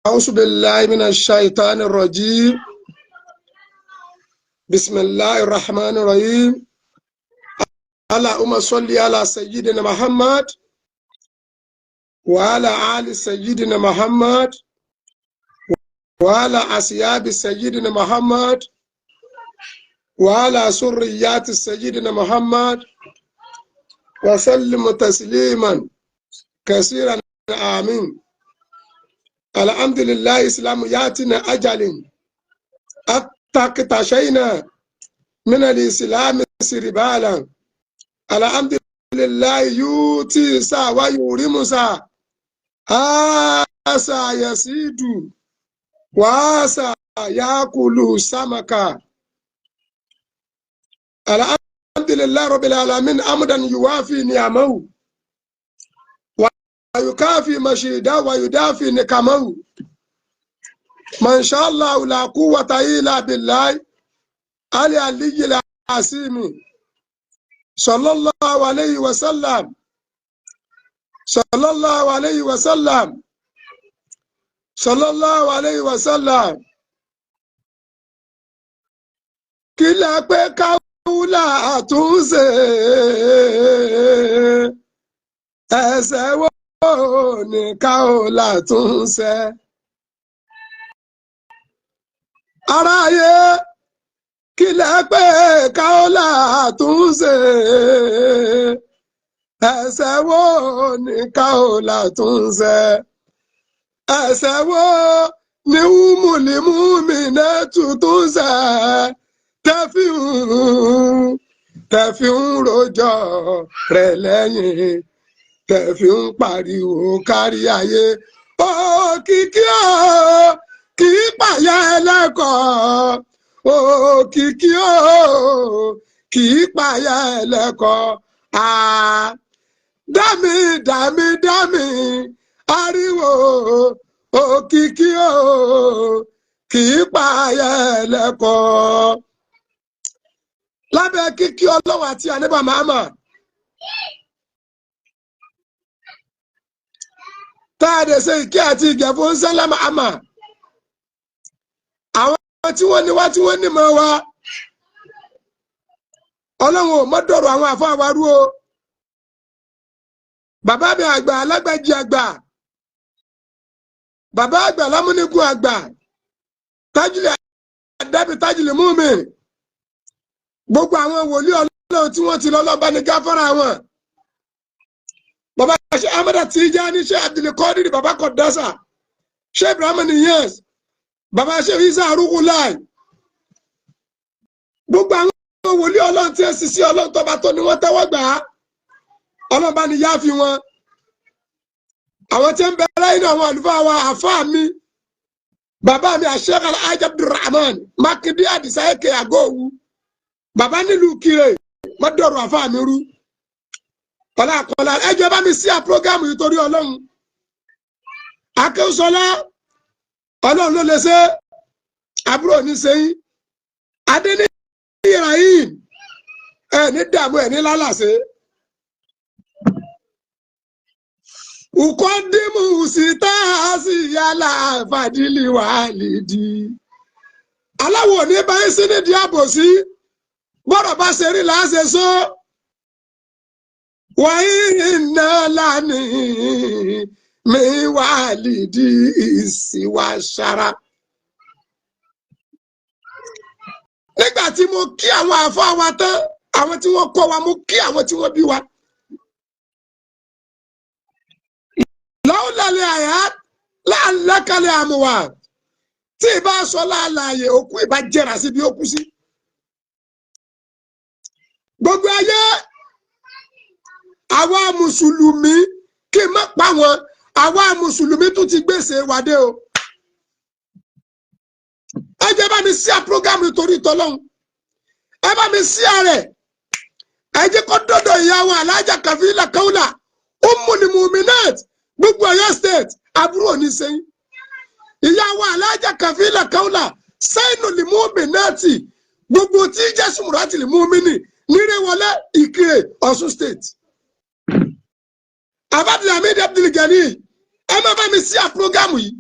أعوذ بالله من الشيطان الرجيم. بسم الله الرحمن الرحيم. اللهم صل على سيدنا محمد وعلى آل سيدنا محمد وعلى أصحاب سيدنا محمد وعلى ذريات سيدنا محمد وسلم تسليما كثيرا آمين. الحمد لله إسلام ياتنا أجل أتقتشينا من الإسلام سربالا. الحمد لله يؤتي سا ويورم سا آسا يسيد وآسا يأكل سمكا. الحمد لله رب العالمين أمدا يوافي نعمه ويكافي مشيدا ويدافي نكمه. ما شاء الله لا قوة إلا بالله العلي العظيم. صلى الله عليه وسلم صلى الله عليه وسلم صلى الله عليه وسلم. kí la pé káwùlà àtúnṣe ẹsẹ̀ wo ni káwùlà àtúnṣe. aráyé kí la pé káwùlà àtúnṣe ẹsẹ̀ wo ni káwùlà àtúnṣe. ẹsẹ̀ wo ni wúmùlímùmínà tuntun ṣe tẹ́fí ń rojọ́ rẹ̀ lẹ́yìn tẹ́fí ń pariwo kárí ayé. Òkìkí o kì í pààyà ẹlẹ́kọ̀ọ́, òkìkí o kì í pààyà ẹlẹ́kọ̀ọ́. Dámi ariwo òkìkí o kì í pààyà ẹlẹ́kọ̀ọ́. Lábẹ́ kíkí Ọlọ́run àti ànábì Muhammad tá a dẹ̀ ṣe ìkẹ́ àti ìgẹ̀ fún sẹ́lá Muhammad. Àwọn tí wọ́n ní wá tí wọ́n ní mọ́ wa Ọlọ́run ò mọ́dọ̀rọ̀ àwọn àfọ́ àwárú o. Bàbá mi àgbà alágbàjì àgbà, bàbá àgbà lámúnigun àgbà, tájìlẹ̀ àdábì tájìlẹ̀ múmi, gbogbo àwọn wòlíì Ọlọ́run tí wọ́n ti lọ lọ́ba ní gáfárà wọn. Bàbá ṣe Ahmad Tijani, ṣe Abdul Qadir, bàbá Kọ̀dásà, ṣe Ibrahim Niyas, bàbá ṣe Isa Arúgúláì. Gbogbo àwọn wòlíì Ọlọ́run tí ẹ sì sí Ọlọ́run tọba tó ni wọ́n tẹ́wọ́ gbà á. Ọlọ́run bá ní yáfi wọn. Àwọn tí ń bẹ láyé ní àwọn àlùfáà wa àfáà mi, bàbá mi Sheikh Alhaji Abdulrahman Makinde Adisa Eke Agowu, bàbá nílùú Kire mọ́dọ̀rọ̀ àfáà mi rú. Ọlá ẹjọ́ bá mi sí à prógámù yìí torí Ọlọ́run. Akéwùsọlá Ọlọ́run ló lè ṣe, àbúrò ní sẹ́yìn. Adé ní Ibrahim ẹ̀ ní dààmú ẹ̀ ní lálàsẹ́. Ukodimu sitasi yala fadili walidi. Aláwọ̀ ní báyìí sí ní diabo sí. Bọ́rọ̀ bá ṣe rí láṣẹ sọ. Wàyí iná lánìí mi walidi ìsìwà ṣara. Nígbà tí mo kí àwọn àfọ́ wa tán, àwọn tí wọ́n kọ́ wa, mo kí àwọn tí wọ́n bí wa. Láwùlálẹ̀ àyà láàlákàlẹ̀ àmúwà tí ìbá sọ láàláyè òkú ìbá jẹ́ra sí bí ó kú sí. Gbogbo ayé àwa mùsùlùmí kí n má pa wọn, àwa mùsùlùmí tún ti gbèsè wádé o. Ẹ jẹ́ bá mi sí à prógámù nítorí tọ́lọ́hun. Ẹ bá mi sí ààrẹ. Ẹ jẹ́ kó dọ́dọ̀ ìyàwó Alájà Kàfílà Kaula Ummul Mu'minat gbogbo Ọ̀yọ́ state àbúrò ní sẹ́yìn. Ìyàwó Alájà Kàfílà Kaula Sainul Mu'minati gbogbo tí Jésù Mùrátì lè mú mi nì nírèwọlé Ìkirè Ọ̀ṣun state. Abdulhamid Abdulgani ẹ má bá mi sí à prógámù yìí.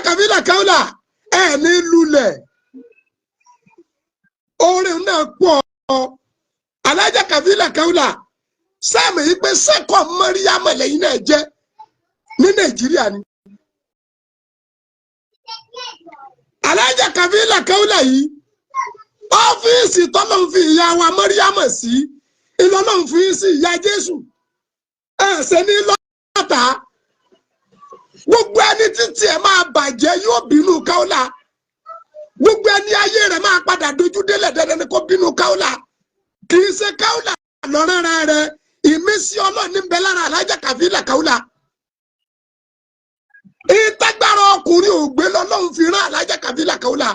kàfílà káwùlà ẹ̀ ní lulẹ̀ orin náà pọ̀ alájà kàfílà káwùlà sáàmì yìí pé sẹ́kọ̀ mọ́ríyámọ̀ lẹ́yìn náà jẹ́ ní Nàìjíríà ni. alájà kàfílà káwùlà yìí ọ́fíìsì tọ́lọ́run fi ìyá wa mọ́ríyámọ̀ sí ìlọ́lọ́run fi sí ìyá Jésù ẹ̀sẹ̀ ní lọ́tà gbogbo ẹni títí ẹ̀ máa bàjẹ́ yóò bínú káwùlà gbogbo ẹni ayé rẹ̀ máa padà dojú délẹ̀ dandan ni kó bínú káwùlà kì í ṣe káwùlà lọ́rẹ́rẹ́ rẹ̀ ìmísí Ọlọ́run ní bẹ lára alájà kàfílà káwùlà ìtagbára ọkùnrin ògbé lọ́lọ́run fi rán alájà kàfílà káwùlà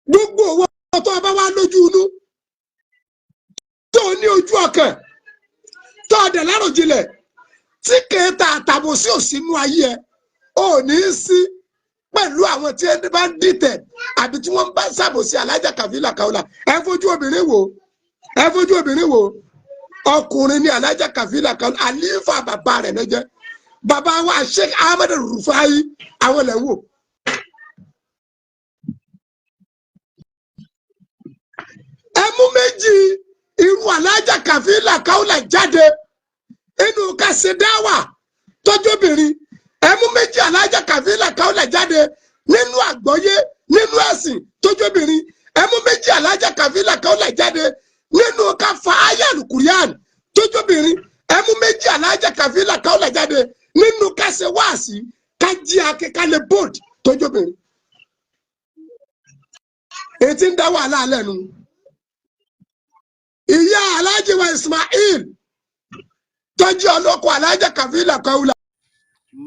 gbogbo owó tó bá wá lójú inú tó ní ojú ọkàn tó ọdẹ láròjinlẹ̀ tí kẹta àtàbò sí òsínú ayé ẹ ò ní í sí pẹ̀lú àwọn tí ẹni bá ń dìtẹ̀ àbí tí wọ́n bá ń ṣàbòsí alájà kàfílà káwùlà ẹ fojú obìnrin wò ọkùnrin ní alájà kàfílà káwùlà àlífà bàbá rẹ̀ lọ́jẹ́ bàbá wa Sheikh Ahmed Rufai àwọn lẹ̀ wò. ẹmú méjì irú alájà kàfílà káwùlà jáde inú kàṣídáwà tọjọbìnrin ẹmú méjì alájà kàfílà káwùlà jáde nínú àgbọ́yé nínú ẹ̀sìn tọjọbìnrin ẹmú méjì alájà kàfílà káwùlà jáde nínú káfa ayélujára tójóbìnrin ẹmú méjì alájà kàfílà káwùlà jáde nínú kẹsẹ wáàsí kájí akẹkálẹ bold tójóbìnrin ètí ń dá wàhálà lẹ́nu ìyá alájì wa Ismail tọ́jú ọlọ́kọ alájà kàfílà káwùlà.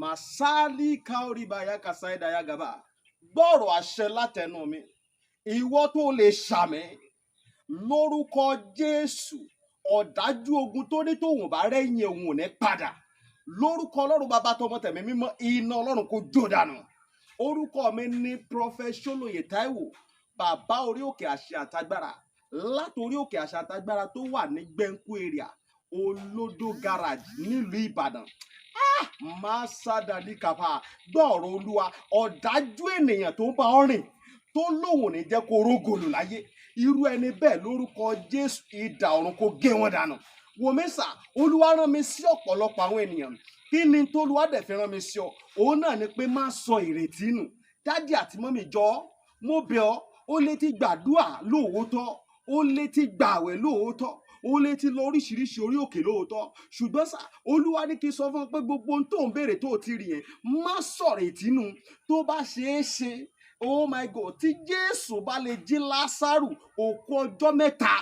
Masali kaori baya kasaida ya gaba gbọ́rọ̀ àṣẹ látẹnu mi ìwọ tó lè ṣàmì lórúkọ Jésù ọ̀dájú ogun tó ní tòun bá rẹ́yìn òun ò ní padà lórúkọ Ọlọ́run bàbá tọmọ tẹ̀mí mímọ́ iná Ọlọ́run kò jó dànù orúkọ mi ní Prophet Ṣólóyè Táíwò bàbá orí òkè àṣẹ àtagbára látòrí òkè àṣẹ àtagbára tó wà ní Gbẹ́ńkú area Olódó garage nílùú Ìbàdàn máa sádàlí kàfà gbọ́ọ̀rọ̀ Olúwa ọ̀dájú ènìyàn tó bá ọ rìn tó lóun ní jẹ́ kó rógòlù láyé irú ẹni bẹ́ẹ̀ lórúkọ Jésù idà ọ̀run kó gé wọn dànù wòmísà Olúwa rán mi sí ọ̀pọ̀lọpọ̀ àwọn ènìyàn kí ni tÓlúwa dẹ̀ fi rán mi sí ọ òun náà ni pé má sọ ìrètí nù dádì àti mọ́mì jọ mo bẹ̀ ọ́ ó lè ti gbàdúrà lóòótọ́ ó lè ti gbààwẹ̀ lóòótọ́ ó lè ti lọ oríṣiríṣi orí òkè lóòótọ́ ṣùgbọ́n sá Olúwa ní kí n sọ fún ọ pé gbogbo ohun tó ń béèrè tó ti rí yẹn má sọ̀rọ̀ ìtínú tó bá ṣeé ṣe oh my God tí Jésù bá lè jí Lásárù òkú ọjọ́ mẹ́ta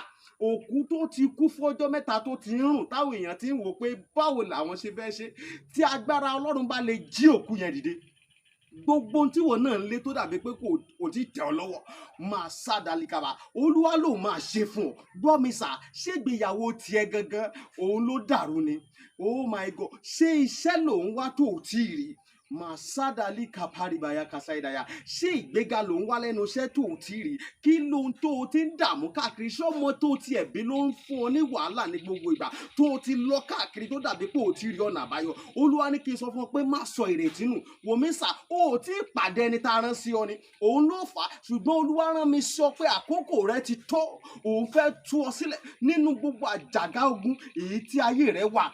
òkú tó ti kú fún ọjọ́ mẹ́ta tó ti ń rùn táwọn èèyàn ti ń wò pé báwo làwọn ṣe fẹ́ ṣe tí agbára Ọlọ́run bá lè jí òkú yẹn dìde gbogbo tí wọn náà ń lé tó dàbí pé kò tí tẹ̀ ọ́ lọ́wọ́ máa sádàlí kaba Olúwa ló máa ṣe fún ọ gbọ́ mi sà ṣégbéyàwó tiẹ̀ gangan òun ló dàrú ni oh my God ṣé iṣẹ́ lòun wá tó ò tí ì rí Masadali kaparibaya kasaidaya ṣé ìgbéga ló ń wá lẹ́nu iṣẹ́ tó o ti rí kí ló ń tó o ti ń dààmú káàkiri ṣọmọ tó o ti ẹ̀bí ló ń fún ọ ní wàhálà ní gbogbo ìgbà tó o ti lọ káàkiri tó dàbí pé o ti rí ọ̀nà àbáyọ Olúwa ní kí n sọ fún ọ pé má sọ ìrètí nù wòmísà o ò tí ì pàdé ẹni tá a rán sí ọ ni òun ló fà á ṣùgbọ́n Olúwa rán mi sọ pé àkókò rẹ ti tó òun fẹ́ tú ọ sílẹ̀ nínú gbogbo àjàgà ogun èyí tí ayé rẹ wà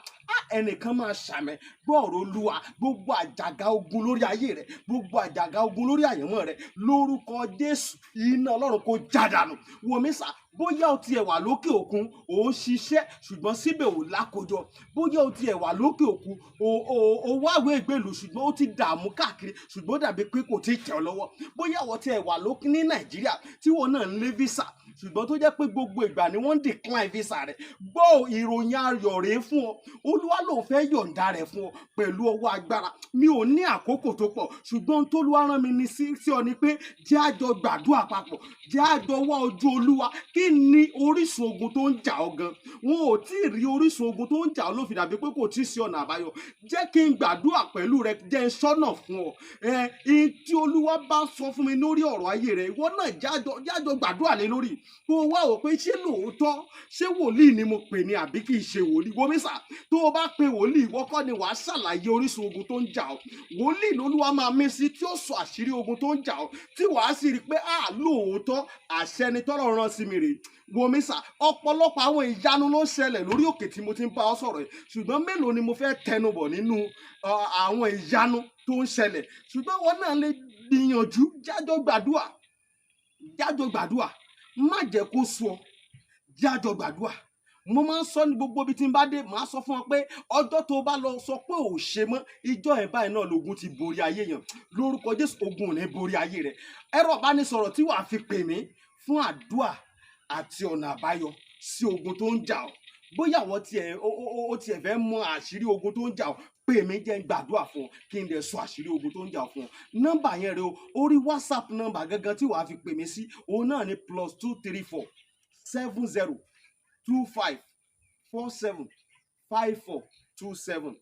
ẹnìkan máa ṣàmẹ gbọ́ọ̀rọ̀ Olúwa gbogbo àjàgà ogun lórí ayé rẹ gbogbo àjàgà ogun lórí àyànmọ́ rẹ lórúkọ Jésù iná Ọlọ́run kó jádànù wòmísà bóyá o tiẹ̀ wà lókè òkun ò ń ṣiṣẹ́ ṣùgbọ́n síbẹ̀ ò lákòjọ bóyá o tiẹ̀ wà lókè òkun ò wáwé ìgbèlú ṣùgbọ́n ó ti dààmú káàkiri ṣùgbọ́n dàbí pé kò tí ì tẹ̀ ọ́ lọ́wọ́ bóyá o tiẹ̀ wà lókè ní Nàìjíríà tí wọn náà ń lé visa ṣùgbọ́n tó jẹ́ pé gbogbo ìgbà ni wọ́n ń decline visa rẹ̀ gbọ́ ìròyìn ayọ̀ rèé fún ọ Olúwa ló fẹ́ yọ̀ǹda rẹ̀ fún ọ pẹ̀lú ọwọ́ agbára mi ò ní àkókò tó pọ̀ ṣùgbọ́n t'Olúwa rán mi ní sí ọ ni pé jẹ́ àjọ gbàdúrà papọ̀ jẹ́ àjọ wá ojú Olúwa kí kí ni orísun ogun tó ń jà ọ́ gan? Wọn ò tí ì rí orísun ogun tó ń jà ọ́ ló fi dàbí pé kò tí ì sí ọ̀nà àbáyọ. Jẹ́ kí n gbàdúrà pẹ̀lú rẹ, jẹ́ n sọ́nà fún ọ. Ihun tí Olúwa bá sọ fún mi lórí ọ̀rọ̀ ayé rẹ, ìwọ náà jájọ gbàdúrà lé lórí. Kó o wá wò pé ṣé lóòótọ́, ṣé wòlíì ni mo pè ní àbí kì í ṣe wòlíì? Gómìsà, tó o bá pe wòlíì, ìwọ kọ́ ni wàá ṣàlàyé orísun ogun tó ń jà ọ́. Wòlíì lolúwa máa mí sí tí ó sọ àṣírí ogun tó ń jà ọ́, tí wàá sì rí i pé lóòótọ́ àṣẹ ni tọ́lọ́run rán sí mi rè. Gómìsà, ọ̀pọ̀lọpọ̀ àwọn ìyanu ló ń ṣẹlẹ̀ lórí òkè tí mo ti ń bá ọ sọ̀rọ̀ yìí, ṣùgbọ́n mélòó ni mo fẹ́ tẹnubọ̀ nínú àwọn ìyanu tó ń ṣẹlẹ̀? Ṣùgbọ́n wọn náà lè gbìyànjú, jájọ gbàdúrà, má jẹ́ kó sú ọ, jájọ gbàdúrà. Mo máa ń sọ ní gbogbo ibi tí n bá dé, màá sọ fún ọ pé ọjọ́ tó bá lọ sọ pé ò ṣe mọ́, ìjọ ẹ̀ báyìí náà lógun ti borí ayé yẹn. Lórúkọ Jésù, ogun ò ní borí ayé rẹ. Ẹ̀rọ ìbánisọ̀rọ̀ tí wàá fi pè mí fún àdúrà àti ọ̀nà àbáyọ sí ogun tó ń jà ọ́. Bóyá ó tiẹ̀ fẹ́ mọ àṣírí ogun tó ń jà ọ́, pè mí, jẹ́ n gbàdúrà fún ọ kí n dẹ̀ sọ àṣírí ogun tó ń jà ọ́ fún ọ. Nọ́mbà yẹn rẹ o, orí WhatsApp nọ́mbà gangan tí wàá fi pè mí sí, òun náà ni +234 70 25 47 54 27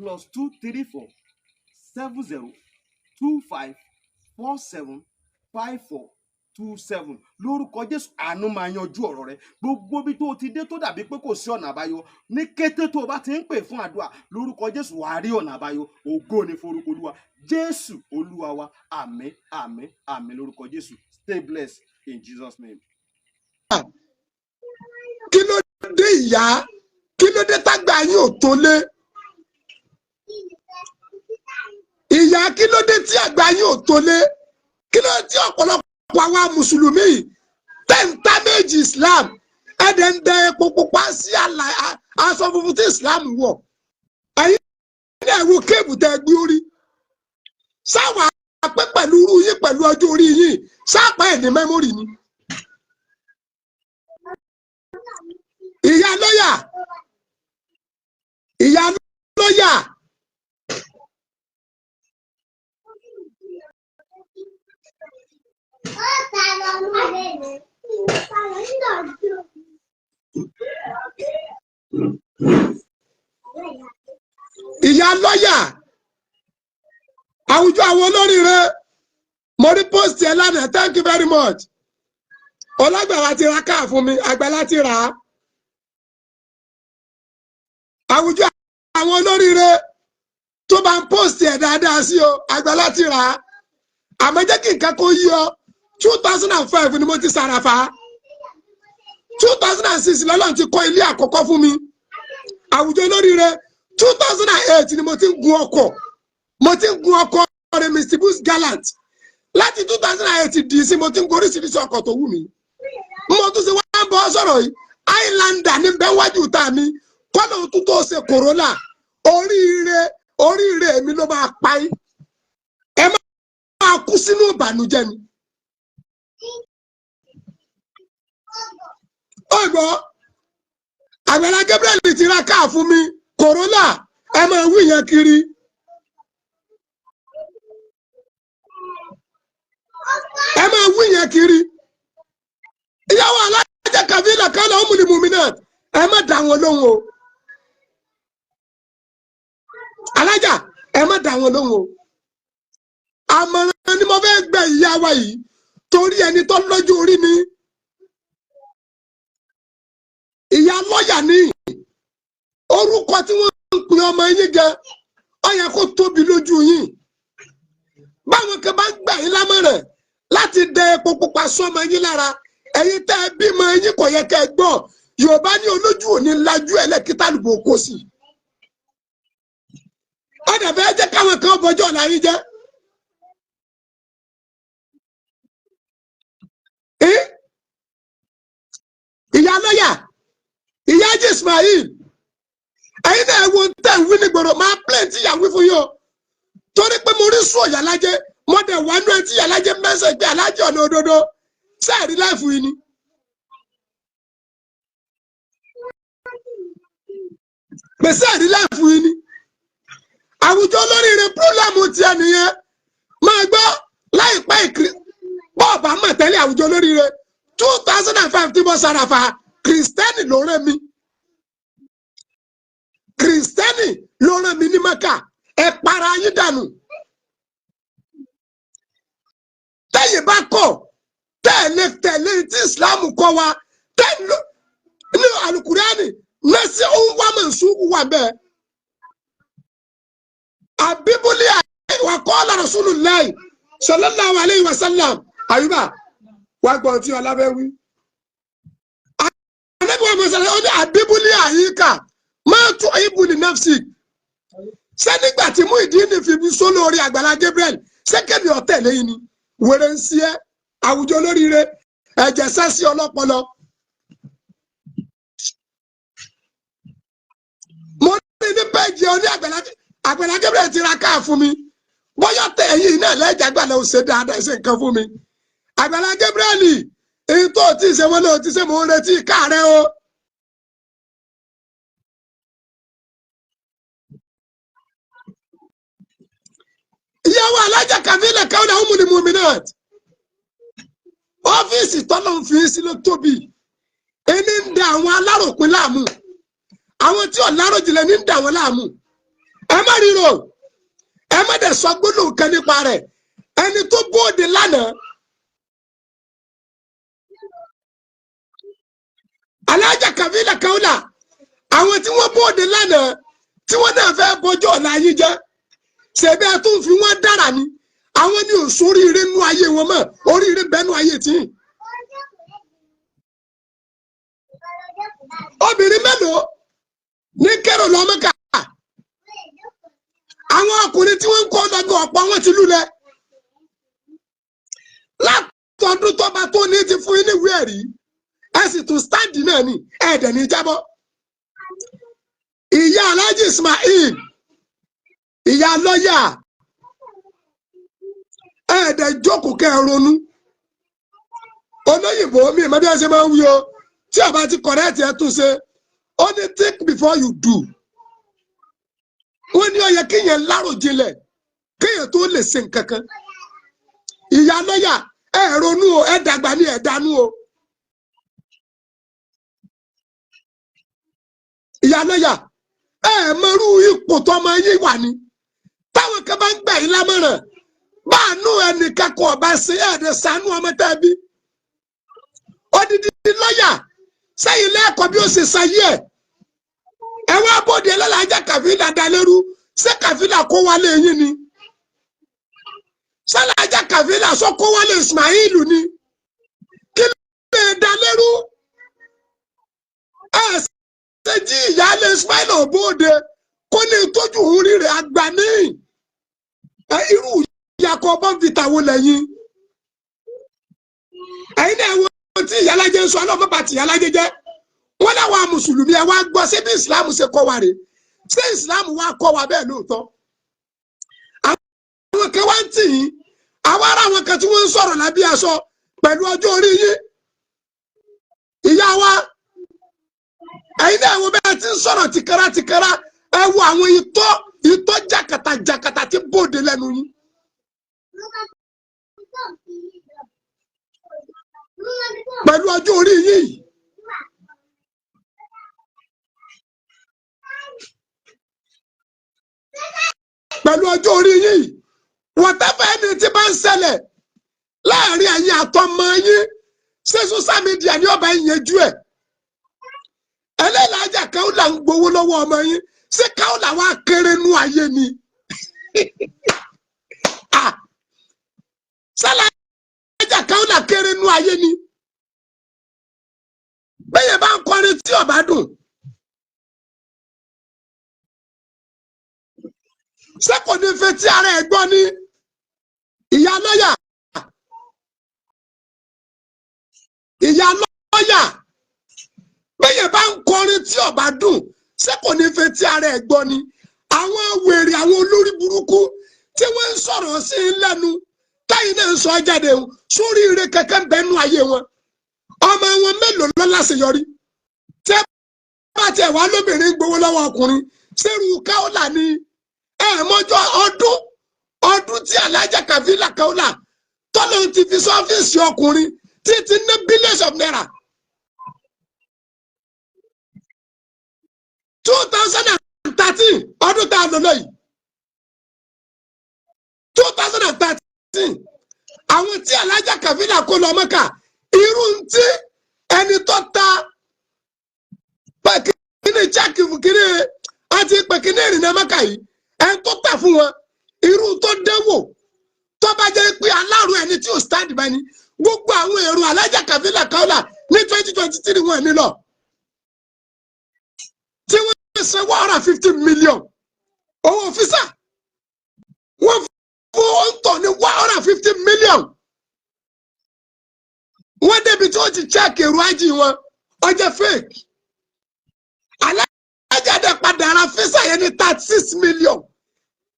+234 70 25 47 54 27. Lórúkọ Jésù, àánú máa yanjú ọ̀rọ̀ rẹ. Gbogbo bí tó ti dé tó dàbí pé kò sí ọ̀nà àbáyọ, ní kété tó o bá ti ń pè fún àdúrà, lórúkọ Jésù wàá rí ọ̀nà àbáyọ. Ògo ni forúkọ Olúwa. Jésù Olúwa wa. Àmín, àmín, àmín lórúkọ Jésù. Stay blessed in Jesus' name. Kí ló dé ìyá? Kí ló dé tágbà yín ò tó lé? Ìyá, kí ló dé tí àgbà yín ò tó lé? Kí ló dé tí ọ̀pọ̀lọpọ̀ àwa mùsùlùmí tẹ̀ǹtà méjì Islam ẹ̀dẹ̀ ń dẹ epo pupa sí aṣọ funfun tí Islam wọ̀? Ẹ̀yin ní ẹ̀wù kéèbù tẹ́ gbé orí. Sáwà pé pẹ̀lú irú yín, pẹ̀lú ọjọ́ orí yín, sáàpá ẹ̀ ní mẹ́mórì ni. Ìyá lọ́yà. Ìyá lọ́yà. Ìyá lọ́yà. Àwùjọ àwọn olóríire, mo rí post ẹ lánàá, thank you very much. Ọlágbàlá ti ra káà fún mi, Àgbàlá ti rà á. Àwùjọ àwọn olóríire tó bá ń post ẹ̀ dáadáa sí o, Àgbàlá ti rà á. Àmọ́ jẹ́ kí nǹkan kó yí ọ, 2005 ni mo ti sàràfà. 2006 lọ́lọ́run ti kọ́ ilé àkọ́kọ́ fún mi. Àwùjọ olóríire, 2008 ni mo ti ń gun ọkọ̀. Mo ti ń gun ọkọ̀ rẹ̀ Mr. Bus Gallant. Láti 2008 dì sí mo ti ń gun oríṣiríṣi ọkọ̀ tó wù mí. Mo tún ṣe wá ń bọ́ sọ̀rọ̀ yìí, Highlander ní bẹ́ẹ̀ wájú ta mi. Kọ́nà tún tó ṣe Corolla. Oríire mi ló máa pa yín. Ẹ máa kú sínú ìbànújẹ́ ni. Ọgbọ́, Àgbàlá Gabriel ti ra káà fún mi, Corolla, ẹ máa wí yẹn kiri. Ẹ máa wí yẹn kiri. Ìyàwó alájà Kàfílà kọ́nà ọmọlùmùmí náà, ẹ má dá wọn lóhùn o. Alájà, ẹ má dá wọn lóhùn o. Àmọ̀ràn ni mo fẹ́ gbẹ ìyá wa yìí, torí ẹni tó lójú orí ni. Ìyá lọ́yà ní orúkọ tí wọ́n ń pè ọmọ yín gan, ó yẹ kó tóbi lójú yín. Báwọn kan bá ń gbà yín lámọ̀ràn láti dẹ epo pupa sọ́mọ yín lára, ẹ̀yin tẹ́ ẹ bímọ yín kò yẹ kẹ́ ẹ gbọ́. Yorùbá ní olójú òní lajú ẹlẹ́kìtà lùbọ̀ kó sí. Ó dẹ̀ fẹ́ jẹ́ káwọn kan bọjọ́ ọ̀la yín jẹ́. Ìyá lọ́yà, ìyá Ajé Ismail, ẹ̀yin náà wo tẹ̀ ń wí ní gbòòrò, máa plenty ìyàwó fún yín o. Torí pé mo rí sùn Ìyálájé, mo dẹ̀ wá nú ẹ tí Ìyálájé mẹ́sẹ̀ gbé Alájẹ ọ̀nà òdodo, sẹ́ẹ̀rí láìfù yín ni. Pèsè ẹ̀rí láìfù yín ni. Àwùjọ olóríire púrọ́lẹ́mù tiẹ̀ nìyẹn. Máa gbọ́ láìpẹ́ ìkiri. Bọ́ọ̀bù àmọ̀ tẹ́lẹ̀ àwùjọ olóríire 2005 tí mo ṣàràfà kìrìsìtẹ́nì ló rán mi kìrìsìtẹ́nì ló rán mi ní Mẹ́kà ẹ para yín dànù tẹ́yìn bá kọ̀ tẹ̀lé tí Islam kọ́ wa tẹ̀lé ní Al-Qur'ani lẹ́sìn òun wà mọ̀ sùúrù wà bẹ́ẹ̀ àbíbúlé wa qala Rasulullahi sallallahu alayhi wa sallam àyùbá wà gbọ́n tí ọlábẹ́ wí. Ànábì wa mọ̀sálẹ̀ ó ní àbíbúlé àyíká máa tún ìbùlì nafsi ṣé nígbà tí Muyideen fi bí sólò orí Àgbàlá Gabriel ṣé kébì ọ̀tẹ̀ lẹ́yìn ni wèrè ń sí ẹ́ àwùjọ olóríire ẹ̀jẹ̀ sẹ́sí ọlọ́pọlọ. Mo ní péjì oní Àgbàlá Gabriel ti ra káà fún mi bóyá tẹ̀ ẹ̀yìn náà lẹ́jà gbàlẹ̀ ò ṣe dáadáa ṣe nǹkan fún mi. Àgbàlá Gabriel èyí tó ti ṣe wọn náà ti ṣe mò ń retí káàrẹ́ o. Ìyàwó Alájà Kàfílà Káúlà Ummul Mu'minat ọ́fíìsì tọ́lọ́ ń fi sí ló tóbi ẹni ń da àwọn aláròpin láàmú àwọn tí ọ̀láròjìnlẹ̀ ní ń da wọn láàmú ẹ má ríro ẹ má dẹ̀ sọ gbólóhùn kan nípa rẹ̀ ẹni tó bóde lánàá Alájà Kàfílà Káúlà àwọn tí wọ́n bóde lánàá tí wọ́n náà fẹ́ bọjọ́ ọ̀la yín jẹ́ ṣebí ẹ tún fi wọ́n dára ni àwọn ní òṣù oríire nú ayé wọn mọ́ oríire bẹ́nu ayé tí. Obìnrin mélòó ní kérò lọ Mẹ́kà àwọn ọkùnrin tí wọ́n ń kọ́ lọ́gọ́ ọ̀pọ̀ wọn ti lulẹ̀ látọdún tọ́ba tó ní ti fún yín ní ìwé ẹ̀rí ẹ sì tún stáǹdì náà ní ẹ̀ẹ́dẹ̀ ní jábọ́. Ìyá Alhaji Ismail ìyá lọ́yà ẹ̀ẹ́dẹ̀ jókòó kẹ́ ẹ ronú olóyìnbó mi ìmọ̀ bí wọ́n ṣe máa ń wí o tí ọba ti correct ẹ tún ṣe ó ní think before you do wọ́n ní ó yẹ kéèyàn láròjinlẹ̀ kéèyàn tó lè ṣe nǹkan kan ìyá lọ́yà ẹ ronú o ẹ dàgbà ní ẹ dánú o ìyá lọ́yà ẹ mọrú ipò tọmọ yín wà ní táwọn kan bá ń gbà yín lámọ̀ràn báànú ẹnìkan kò ọba ṣe ẹ̀ẹ́dẹ̀ sànú ọmọ tẹ́bí odidi lọ́yà sẹ́yìn lẹ́ẹ̀kọ́ bí ó ṣe ṣayé ẹ wá bóde Alájà Kàfílà dalẹ́rú ṣé Kàfílà kó wálé yín ni ṣàlàjà Kàfílà sọ kó wálé Ismail ni kí lè dalẹ́rú ẹ ṣe jí ìyáálé Ismail òbóde kó ní tójú òun rí rẹ̀ àgbà ní irú ìyàkọ̀ ọgbọ́n fi tàwọn lẹ́yìn ẹ̀yin náà wọ́n tí ìyálájẹ ń sọ ọlọ́mọ bá ti ìyálájẹ jẹ́ wọ́n láwọn mùsùlùmí ẹ̀ wá gbọ́ ṣé bí Islam ṣe kọ́ wa rè ṣé Islam wá kọ́ wa bẹ́ẹ̀ lóòótọ́ àwọn kan wá ń tì yín àwọn ará àwọn kan tí wọ́n ń sọ̀rọ̀ lábí aṣọ pẹ̀lú ọjọ́ orí yín ìyá wa ẹ̀yin náà wọ́n bẹ́ẹ̀ ti ń sọ̀rọ̀ tìkẹ́rà ẹ wo àwọn ìtọ́ jàkàtà tí bòde lẹ́nu yín. Pẹ̀lú ọjọ́ orí yìí whatever ẹni tí bá ń ṣẹlẹ̀ láàrin ẹ̀yin àtọmọ yín ṣé social media ni ọba ìyẹjú ẹ̀ Alájà Káúlà ń gbowó lọ́wọ́ ọmọ yín ṣé Káúlà wá kéré nú ayé ni Alájà Káúlà kéré nú ayé ni bẹ́ẹ̀ bá ń kọrin tí ọba dùn ṣé kò ní fẹ́ tí ara ẹ̀ gbọ́ ní ìyá lọ́yà bẹ́ẹ̀ bá ń kọrin tí ọba dùn ṣé kò ní fẹ́ tí ara ẹ̀ gbọ́ ní àwọn wèrè àwọn olórí burúkú tí wọ́n ń sọ̀rọ̀ sí i lẹ́nu táyì náà ń sọ jáde sórí ire kankan bẹ́nu ayé wọn ọmọ wọn mélòó ló láṣeyọrí tẹ́ bá tiẹ̀ wá lóbìnrin gbowó lọ́wọ́ ọkùnrin ṣerú Káúlà ni mọ́jọ́ ọdún tí Alájà Kàfílà Káúlà tọ́lọ́ ti fi sọ́fíìsì ọkùnrin títí ní billions of naira. 2013 ọdún tá a lò lóyìí 2013 àwọn tí Alájà Kàfílà kó lọ Mẹ́kà irú tí ẹni tó ta pẹ̀kínní jákì kiri àti pẹ̀kínní ìrìnà Mẹ́kà yìí ẹni tó tà fún wọn irú tó dánwò tó bá jẹ́ pé aláàrú ẹni tí ò stand by ni gbogbo àwọn èrò Alájà Kàfílà Kaola ní 2023 wọn nílò tí wọ́n ṣe 150 million owó físà wọ́n fún ọ̀ǹtọ̀ ní 150 million wọ́n débi tí wọ́n ti check èrò ajé wọn ọjọ́ fake Alájà dẹ̀ padà ra físà yẹn ní 36 million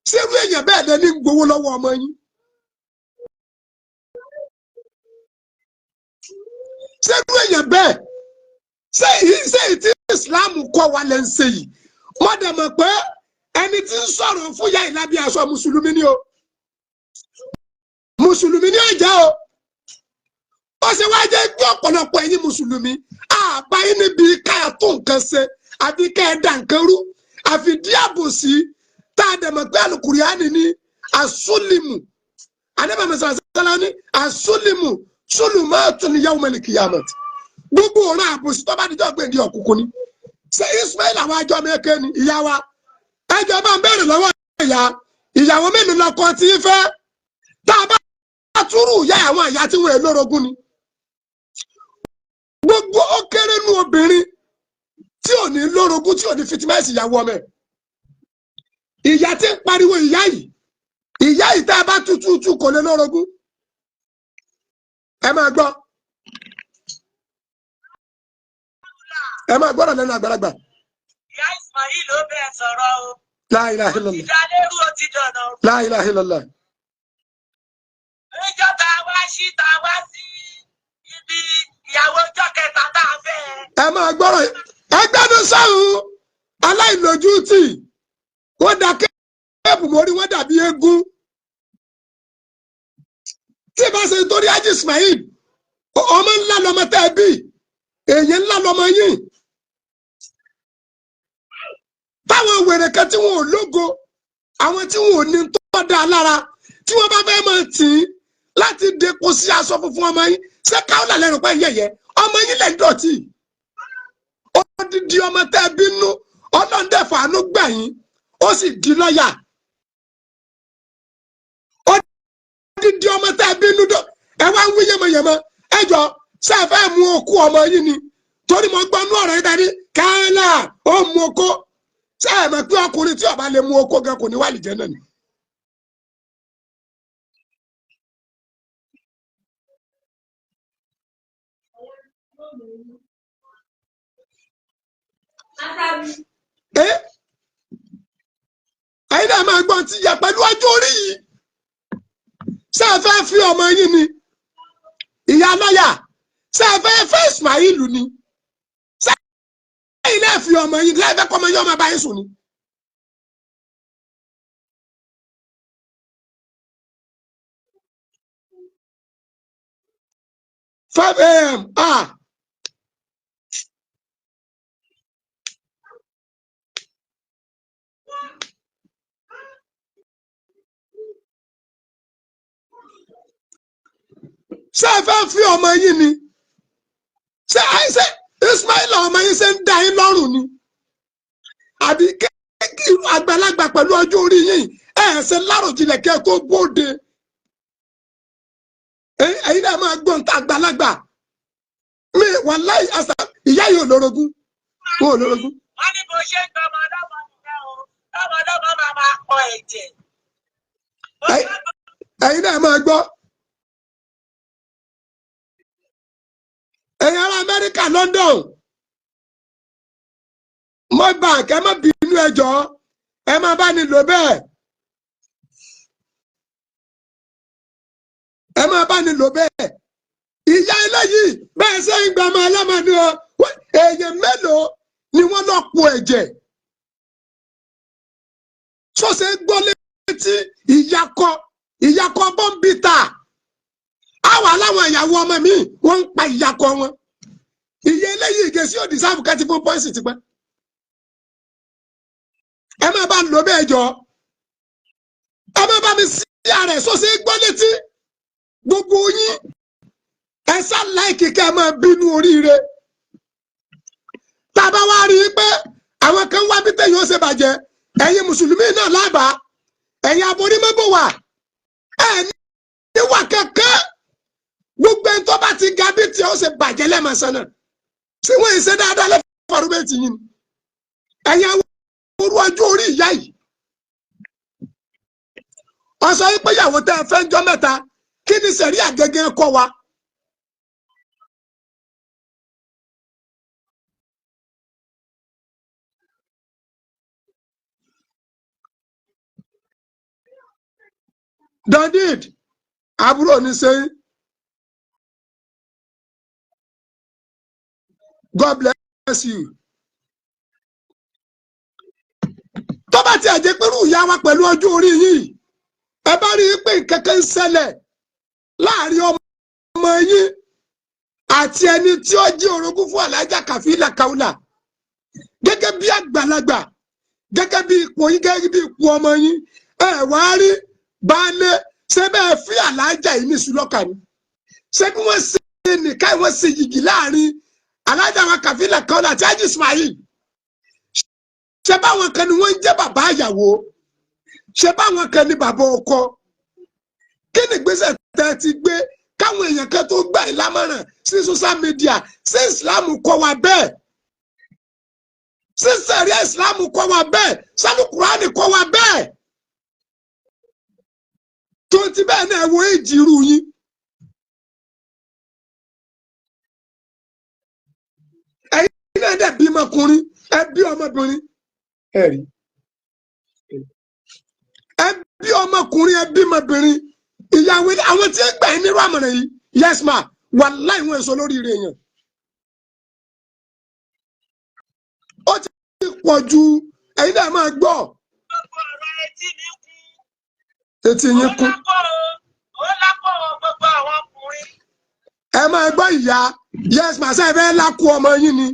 ṣé irú èèyàn bẹ́ẹ̀ lẹ ní gbowó lọ́wọ́ ọmọ yín ṣé irú èèyàn bẹ́ẹ̀ ṣé ìtí Islam kọ́ wa lẹ́ ń ṣe yìí wọ́n dẹ̀ mọ̀ pé ẹni tí ń sọ̀rọ̀ fún yá ìlàbí aṣọ mùsùlùmí ni o mùsùlùmí ni ọjà o ó ṣe wá jẹ́ gbé ọ̀pọ̀lọpọ̀ ẹ̀yin mùsùlùmí àbá yín níbi káyà tó nǹkan ṣe àbí ká ẹ̀ dà nǹkan rú àfi díàbò sí tá a dẹ̀ mọ̀ pé Al-Qur'ani ní asúlìmù àdébàmọ̀ sàlá ní asúlìmù sulumatun yawmal qiyamah gbogbo ọ̀rọ̀ àbòsí tó bá dijọ́ gbèǹdé ọ̀kùnkùn ni ṣé Ismail àwọn àjọ mẹ́kẹ́ ni ìyá wa ẹjọ́ bá ń bẹ̀rẹ̀ lọ́wọ́ ìyàwó mélòó lọ́kọ tí ń fẹ́ tá a bá túrú ìyá àwọn ìyá tí wọ́n lórogún ni gbogbo ó kéré nú obìnrin tí ò ní lórogún tí ò ní fitimáìsì ìyàwó ọmọ ẹ̀ ìyá tí ń pariwo ìyá yìí tá a bá tútù kò lè lórogún ẹ máa gbọ́ gbọ́dọ̀ lẹ́nu àgbàlagbà. Ìyá Ismail ló bẹ̀ sọ̀rọ̀ o. La ilaha illallah. Ìdálérú ó ti dọ̀nà. La ilaha illallah. Ìjọ tá a wá sí ibi ìyàwó ọjọ́ kẹta tá a fẹ́. Ẹ máa gbọ́dọ̀ ẹgbẹ́nu sáhùn aláìlójútì wọ́n da kéèpù mórí wọ́n dàbí eégún. Tí bá ṣe torí Haji Ismail ọmọ ńlá lọmọ tẹ́ bí èyí ńlá lọmọ yìí. Táwọn wèrè kan tí wọn ò lógo àwọn tí wọn ò ní tó dá lára tí wọn bá fẹ́ máa tì í láti depo sí aṣọ funfun ọmọ yín ṣé Kaola lẹ́nu pẹ́ yẹ̀yẹ́ ọmọ yín lẹ́ dọ̀tí odidi ọmọ tẹ́ bínú ọlọ́ndẹ̀fọ̀ àánú gbà yín ó sì di lọ́yà odidi ọmọ tẹ́ bínú ẹ wá ń wí yẹmọyẹmọ ẹ jọ ṣé ẹ fẹ́ mú okú ọmọ yín ni torí mo gbọ́ nú ọ̀rọ̀ yín dání Kaola ó mú okó ṣé ẹ mọ̀ pé ọkùnrin tí ó bá lè mú okó gan kò ní wà lìjẹ́ náà ni. Ẹ̀yin náà máa gbọ́n ti yẹ pẹ̀lú ọjọ́ orí yìí ṣé ẹ fẹ́ fi ọmọ yín ni ìyá lọ́yà ṣé ẹ fẹ́ fẹ́ Ismail ni ṣé ẹ̀yin náà fi ọmọ yín lẹ́ẹ̀fẹ́ kọ́ ọmọ yín ọmọ báyìí sùn ni. $5 a.m. ṣé ẹ fẹ́ fi ọmọ yín ni ṣé Ismail ọmọ yín ṣe ń dá yín lọ́rùn ni àbí àgbàlagbà pẹ̀lú ọjọ́ orí yín ṣe láròjinlẹ̀ kẹ́ tó bóde ẹ̀yin náà máa gbọ́n ta àgbàlagbà mi wàláhì àṣà ìyá yìí ò lórogún wọn ò lórogún. Wọ́n ní bó ṣe ń gbọ́ ọmọ ọlọ́mọ nìyẹn o ọmọ ọlọ́mọ máa pọ ẹ̀jẹ̀. Ẹ̀yin náà máa gbọ́. Ẹ̀yin ará Amẹ́ríkà London mo bank ẹ má bínú ẹ jọ̀ọ́ ẹ má bá ní lò bẹ́ẹ̀ ẹ má bá ní lò bẹ́ẹ̀ ìyá eléyìí bẹ́ẹ̀ ṣe ń gbọmọ ọlọ́mọ ni o èèyàn mélòó ni wọ́n lọ po ẹ̀jẹ̀ sọ́sẹ̀ gbọ́ létí ìyàkọ bọ́ǹbìtà àwa láwọn ìyàwó ọmọ mi wọ́n ń pa ìyàkọ wọn iye eléyìí ìgèsí ò dìsáàfù kẹ́tì fún pọ́ìsì ti pẹ́ ẹ má bá ń lò bẹ́ẹ̀ jọ ẹ má bá mi sí ààrẹ sọ́sẹ́ gbọ́ létí gbogbo yín ẹ sá láìkì kẹ́ ẹ máa bínú oríire tá a bá wá rí i pé àwọn kan wá bí téèyàn ó ṣe bàjẹ́ ẹ̀yin mùsùlùmí náà lábàá ẹ̀yin aborímọ́bò wà ẹ̀ níwà kankan gbogbo ẹni tó bá ti ga bí tí ó ṣe bàjẹ́ lẹ́mọ̀ọ́sán náà tí wọ́n ń ṣe dáadáa lẹ́fọ̀ọ́rọ́ bẹ́ẹ̀ ti yín ẹ̀yin àwọn orú ọjọ́ orí ìyá yìí ọ̀sán yìí pé ìyàwó tẹ́ ẹ fẹ́ ń jọ mẹ́ta kí ni sẹ̀rí àgẹ́gẹ́ kọ́ wa. David àbúrò ní sẹ́yìn God bless you. tó bá ti ẹ̀jẹ̀ pẹ̀lú ìyá wa pẹ̀lú ọjọ́ orí yìí ẹ bá rí i pé kankan ń ṣẹlẹ̀ láàrin ọmọ yín àti ẹni tí ó jí orogún fún alájà Kàfílà Kaula gẹ́gẹ́ bí àgbàlagbà gẹ́gẹ́ bí ipò yín gẹ́gẹ́ bí ipò ọmọ yín ẹ wá rí baálé ṣé bẹ́ẹ̀ fi alájà yìí ní sùlọ́kà ni ṣé bí wọ́n ṣe nìkan wọ́n ṣe yìgì láàrin alájà wa Kàfílà Kaula àti Haji Ismail ṣé báwọn kan ni wọ́n ń jẹ́ bàbá àyàwó ṣé báwọn kan ni bàbá ọkọ kí ni ìgbésẹ̀ tẹ́ ti gbé káwọn èèyàn kan tó gbà yín lámọ̀ràn sí social media ṣé Islam kọ́ wa bẹ́ẹ̀ ṣé sẹ̀ríà Islam kọ́ wa bẹ́ẹ̀ ṣé Kùránì kọ́ wa bẹ́ẹ̀ tó ti bẹ́ẹ̀ náà wo èjì irú yín. ẹ̀yin náà dẹ̀ bí ọmọkùnrin ẹ bí ọmọbìnrin ẹ rí ẹ bí ọmọkùnrin ẹ bí ọmọbìnrin ìyàwó àwọn tí ń gbà yín nírú àmọ̀ràn yìí yes ma wàláhì wọn èso lórí ire yẹn ó ti pọ̀ ju ẹ̀yin náà máa gbọ́. gbogbo ọ̀rọ̀ etí mi kú. etí yín kú. ó lápò gbogbo àwọn ọkùnrin. ẹ máa gbọ́ ìyá yes ma ṣe fẹ́ lákú ọmọ yín ni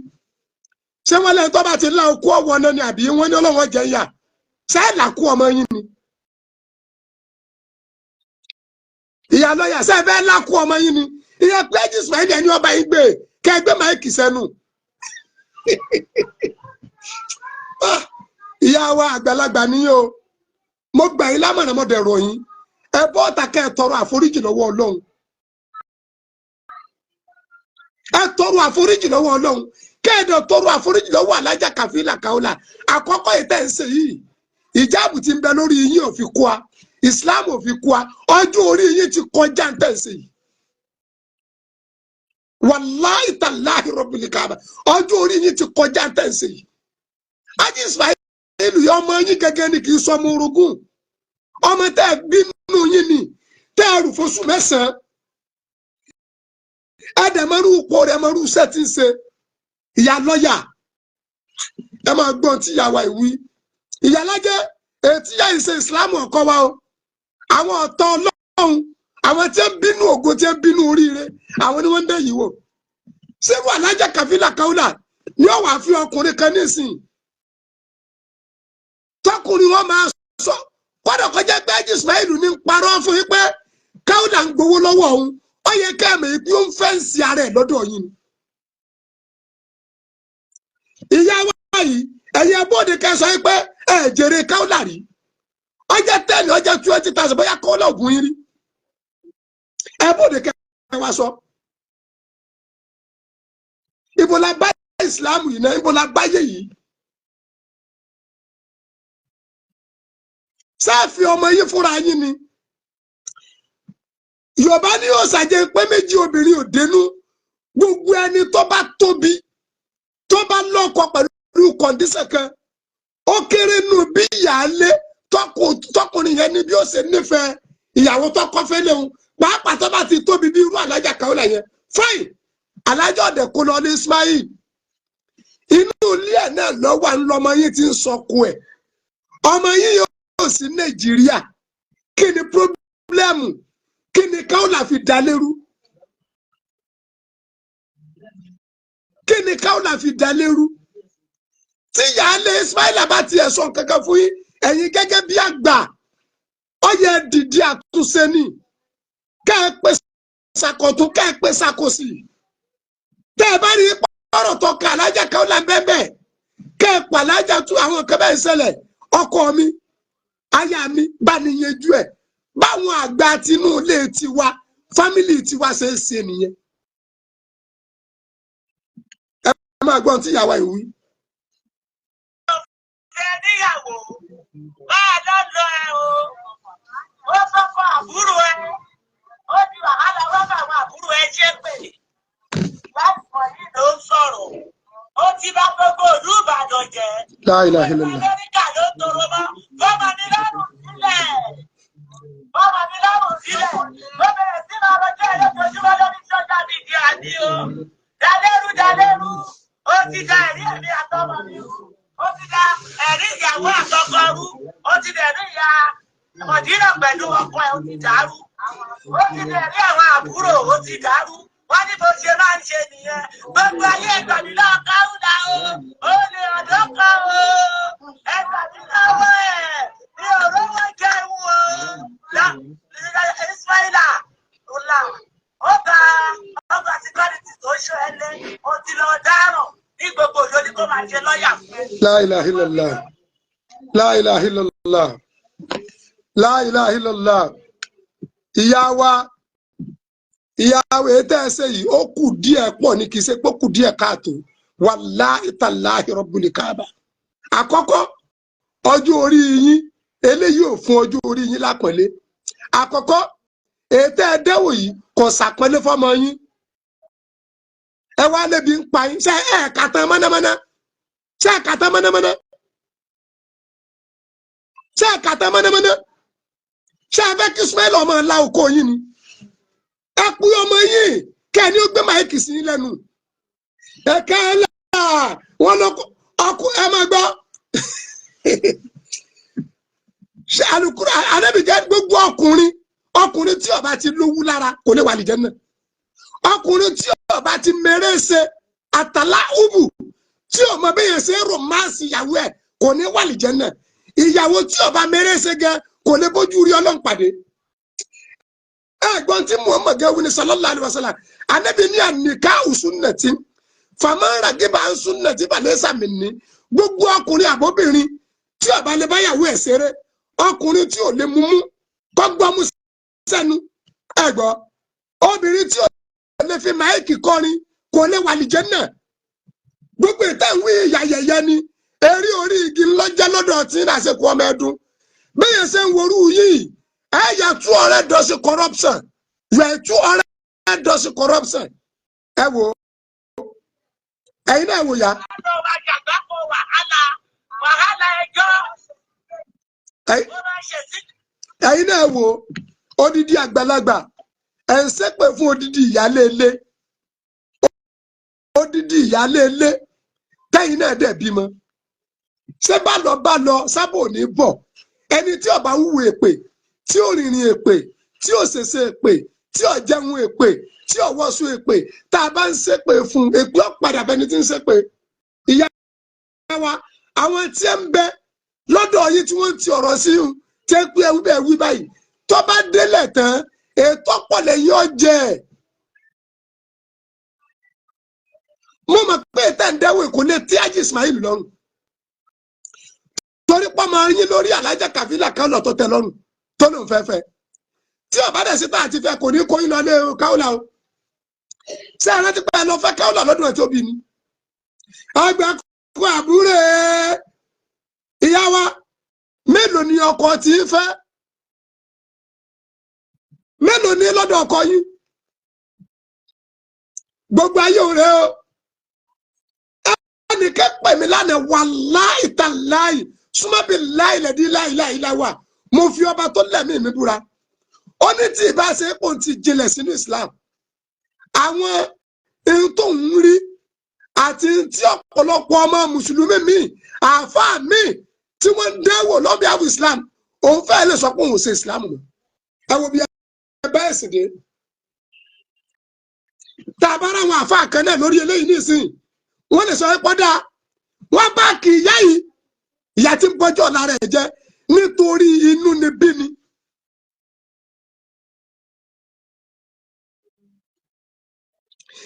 ṣé wọ́n lẹ́yìn tó bá ti lá okú ọ̀wọ́ náà ni àbí wọ́n ní ọlọ́wọ́ jẹ́ ìyá ṣé lákú ọmọ yín ni. ìyá lọ́yà ṣe fẹ́ lákú ọmọ yín ni ìyá pẹ́ẹ́jì Ismail ẹni ọba yín gbé kẹgbẹ́ máìkì sẹ́nu. ìyá wa àgbàlagbà nìyí o mo gbà yín lámọ̀ràn mo dẹ̀rọ̀ yín ẹ bọ́ ọ̀tà kẹ́ ẹ tọrọ àforíjì lọ́wọ́ Ọlọ́run ẹ tọrọ àforíjì lọ́wọ́ Ọlọ́run kẹ́ẹ̀dọ̀ tọrọ àforíjì lọ́wọ́ alájà Kàfílà Kaula àkọ́kọ́ ìtẹ́ ń ṣe yìí ìjáàbù ti ń bẹ lórí yín ò fi kú wa Islam ò fi kú wa ọjọ́ orí yín ti kọjá ń tẹ̀ ń ṣe yìí wàláì tàláì rọ̀bìlì Káàbà ọjọ́ orí yín ti kọjá ń tẹ̀ ń ṣe yìí Haji Ismail yọ ọmọ yín gẹ́gẹ́ ni kì í sọ ọmọ orogún ọmọ tẹ́ ẹ bínú yín ni tẹ́ ẹ rù fóṣù mẹ́sàn-án ẹ̀ẹ́dẹ̀mọ́rú ipò rẹ̀ mọ́rú iṣẹ́ tí ń ṣe ìyá lọ́yà ẹ máa gbọ́n tí ìyá wa ìwí ìyá lájẹ́ ètí ìyá ìṣe Islam ọkọ wa o àwọn ọ̀tọ̀ Ọlọ́run àwọn tí ń bínú ògo tí ń bínú oríire àwọn ni wọ́n ń dẹ̀ yìí wò ṣé wà alájà Kàfílà Kaula ni ó wàá fi ọkùnrin kan nísìnyí tọkùnrin wọn máa sọ kọ́dọ̀ kọjá pé Haji Ismail ní ń parọ́ fún yín pé Kaula ń gbowó lọ́wọ́ òun ó yẹ kẹ́mi bí ó ń fẹ́ǹsì ara ẹ̀ lọ́dọ̀ yín ni. ìyá wa yìí ẹ̀yin abóde kẹ́ sọ pé ẹ̀ jèrè Kaula rí ọjà 10 ọjà 20,000 bóyá Kaula ògùn yín rí abóde kẹ́ wá sọ. ibo la bá Islam yìí náà ibo la báyé yìí. sáàfì ọmọ yìí fúnra yín ni Yorùbá ní yóò ṣàjẹ́ pé méjì obìnrin ò dénú gbogbo ẹni tó bá tóbi tó bá lọ́kọ pẹ̀lú kọ̀ǹdíṣẹ̀ kan ó kéré nù bí ìyáálé tọkùnrin yẹn ní bí ó ṣe nífẹ̀ẹ́ ìyàwó tọkọ fẹ́ léwu pàápàá tó bá ti tóbi bí irú alájà Kaula yẹn fáìn alájà ọ̀dẹ̀ kó lọ ní Ismail inú ilé ẹ̀ náà lọ́wọ́ à ń lọ́mọ yín ti ń sọkù ẹ̀ ọmọ yín yóò sí Nàìjíríà kí ni pírọ́blẹ́mù kí ni Kaula fi dá lérú kí ni Kaula fi dá lérú tí ìyáálé Ismaila bá tiẹ̀ sọ kankan fún yín ẹ̀yin gẹ́gẹ́ bí àgbà ó yẹ dìde àtúnṣe ni kẹ́ ẹ pé ṣàkótún kẹ́ ẹ pé ṣàkósì tẹ́ ẹ bá rí ọ̀rọ̀ tó ka alájà Kaula bẹ́ẹ̀ kẹ́ ẹ pàlájà tún àwọn kan bẹ́ẹ̀ ṣẹlẹ̀ ọkọ mi aya mi bá ní yanjú ẹ̀ báwọn àgbà tinú ilé tiwa fámìlì tiwa ṣe ń ṣe nìyẹn. ẹ máa gbọ́n tí ìyàwó ìwí. ṣe níyàwó máa lọ́lọ́ ẹ o ó sọ fún àbúrò ẹ ó di wàhálà wọ́n bá àwọn àbúrò ẹ ṣe pè láti mọ̀ yìí ló ń sọ̀rọ̀ ó ti bá gbogbo ìlú Ìbàdàn jẹ́. La ilaha illallah. Amẹ́ríkà ló tọrọ mọ́ bọ́mọ mi lọ́rùn sílẹ̀ bọ́mọ mi lọ́rùn sílẹ̀ ó bẹ̀rẹ̀ sí máa rọjò ẹ̀ lójoojúmọ́ lórí sọ́jà mídíà ní o dalérú ó ti da ẹ̀rí ẹ̀mí àtọmọ mi rú ó ti da ẹ̀rí ìyàwó àtọkọ rú ó ti dẹ̀rí ìyá Mọ̀dínà pẹ̀lú ọkọ ẹ̀ ó ti dàrú ó ti dẹ̀rí àwọn àbúrò ó ti dàrú wọ́n ní bó ṣe máa ń ṣe nìyẹn gbogbo ayé ìgbàdí náà Kaula o ó lè ọ̀dọ́ kan o ẹgbàdí lọ́wọ́ ẹ̀ ní òróró jẹun o Ismaila ọ̀la ọgbà síkọ́rìtì tó ṣọ ẹ lé o ti lọ dáràn ní gbogbo òjò ní kó máa ṣe lọ́ọ̀yà fún ẹ. La ilaha illallah. La ilaha illallah. La ilaha illallah. ìyá wa ìyàwó ètò ẹsẹ yìí ó kù díẹ̀ pọ̀ ní kì í ṣe pé ó kù díẹ̀ káàtó wallahi tallahi rabbul kaaba. àkọ́kọ́ ọjọ́ orí yín eléyìí ò fún ọjọ́ orí yín lápọ̀nlé. àkọ́kọ́ ètò ẹdẹwò yìí kò ṣàpọ́nlé fọ́mọ yín. ẹ wá lébi ń pa yín ṣe ẹ kàtàn mọ́nàmọ́ná ṣe ẹ kàtàn mọ́nàmọ́ná ṣe ẹ kàtàn mọ́nàmọ́ná ṣe ẹ fẹ́ kí Ismaila ọmọ ńlá oko yín ni. ẹ pé ọmọ yìí kẹ́ni ó gbé máìkì sí lẹ́nu ẹ̀kẹ́ ẹ̀là wọn lọ ọkọ ẹ máa gbọ́ ṣe alukura anábìjẹ́ gbogbo ọkùnrin tí ó bá ti lówú lára kò lè wà lìjẹ́ náà ọkùnrin tí ó bá ti mèrè ṣe àtàlà ubu tí ó mọ bẹ́yẹn ṣe romance ìyàwó ẹ̀ kò ní wà lìjẹ́ náà ìyàwó tí ó bá mèrè ṣe gẹ kò lè bójú rí Ọlọ́run pàdé. ẹ̀gbọ́n tí Muhammad gẹ́wù ní sallallahu alaihi wasallam anabi ní àníká sunnati faman ragiba an sunnati falaysa minni gbogbo ọkùnrin àbóbìnrin tí ó bá lè báyàwó ẹ̀ ṣeré ọkùnrin tí ò lè mú kọ́gbọ́mú sẹ́nu ẹ̀gbọ́n obìnrin tí ò lè fi máìkì kọrin kò lè wà lìjẹ́ náà gbogbo ìtẹ̀wé yàyẹ̀yẹ ni eré orí igi ńlọ́jẹ́ lọ́dọ̀ tí ń àṣekù ọmọ ẹ̀dùn bẹ́ẹ̀ ṣe ń worú yìí ẹ̀yà 200 dọ́sí corruption yẹ 200 dọ́sí corruption ẹ wo ẹ̀yin náà wò yá. àlọ́ wa jàgbá kó wàhálà ẹjọ́ ó máa ṣe sí. ẹ̀yin náà wò odidi àgbàlagbà ẹ̀ ń ṣépè fún odidi ìyálé ilé tẹ́yin náà dẹ̀ bímọ ṣé bá lọ sábò ní bọ̀ ẹni tí ó bá wúwo èpè tí ó rìnrìn èpè tí ó ṣèṣe èpè tí ó jẹun èpè tí ó wọṣọ èpè tá a bá ń ṣépè fún èpè ọ̀padà bẹni tí ń ṣépè. ìyá wa àwọn tí ń bẹ lọ́dọ̀ yìí tí wọ́n ti ọ̀rọ̀ sí un tí ń pé ẹwú bẹ́ẹ̀ wí báyìí tó bá délẹ̀ tán ètò ọ̀pọ̀lẹ̀ yóò jẹ́ ẹ̀. mo mọ̀ pé ètò ìdẹ́wò kò lè tí Haji Ismail lọ́rùn torí pọ́ máa yín lórí alájà Kàfílà kan lọ tó tẹ lọ́rùn tó lòun fẹ́fẹ́ tí ọba dẹ̀ síta àti fẹ́ kò ní kó yín lọ lé Kaula o ṣé ẹ rántí pé ẹ lọ fẹ́ Kaula lọ́dún ẹ̀ tó bí ni ọgbà kó àbúrò ìyá wa mélòó ni ọkọ tí ń fẹ́ mélòó ni lọ́dọ̀ ọkọ yín gbogbo ayé òre o ẹnìkẹ́ pè mí lánàá wallahi tallahi súnmọ́ bí láìlẹ̀dí láìláìláwà mo fi ọba tó lẹ̀mí mi búra ó ní tí ìbá ṣe pò ń ti jinlẹ̀ sínú Islam àwọn ohun tó ń rí àti tí ọ̀pọ̀lọpọ̀ ọmọ mùsùlùmí míì àáfàá míì tí wọ́n ń dẹ́wò lọ́bí àwọn Islam òun fẹ́ lè sọ pé òun ṣe Islam mọ́ ẹ wo bí ẹ bẹ́ẹ̀ sì dé tá a bá ra àwọn àáfàá kan náà lórí eléyìí nísìnyí wọ́n lè sọ pé kọ́dà wọ́n bá kì í yá yìí ìyá tí ń bọ́jọ́ ọ̀la rẹ̀ jẹ́ nítorí inú ni bí ni.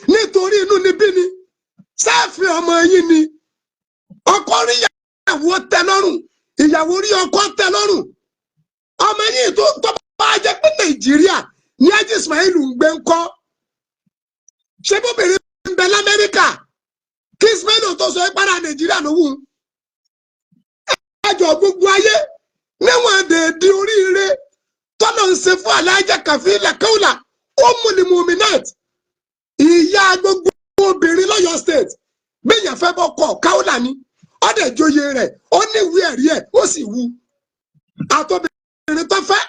nítorí inú ni bí ni sáfì ọmọ yín ni ọkọ rí ìyàwó tẹ́ lọ́rùn ìyàwó rí ọkọ tẹ́ lọ́rùn ọmọ yìí tó bá jẹ́ pé Nàìjíríà ní Haji Ismail ń gbé ńkọ́ ṣé bóbìnrin ń bẹ l'Amẹ́ríkà kí Ismail tó sọ ìpara Nàìjíríà ló wù ẹjọ́ gbogbo ayé níwọ̀n dèédé oríire tọ́lọ̀ ń ṣe fún Alájà Kàfílà Kaula Ummul Muminat ìyá gbogbo obìnrin l'Ọ́yọ́ state bẹ́yàn fẹ́ bọ́ kọ́ Kaula ni ọ̀dẹ̀ joyè rẹ̀ ó ní ìwé ẹ̀rí ẹ̀ ó sì wù àtọ́bìnrin tó fẹ́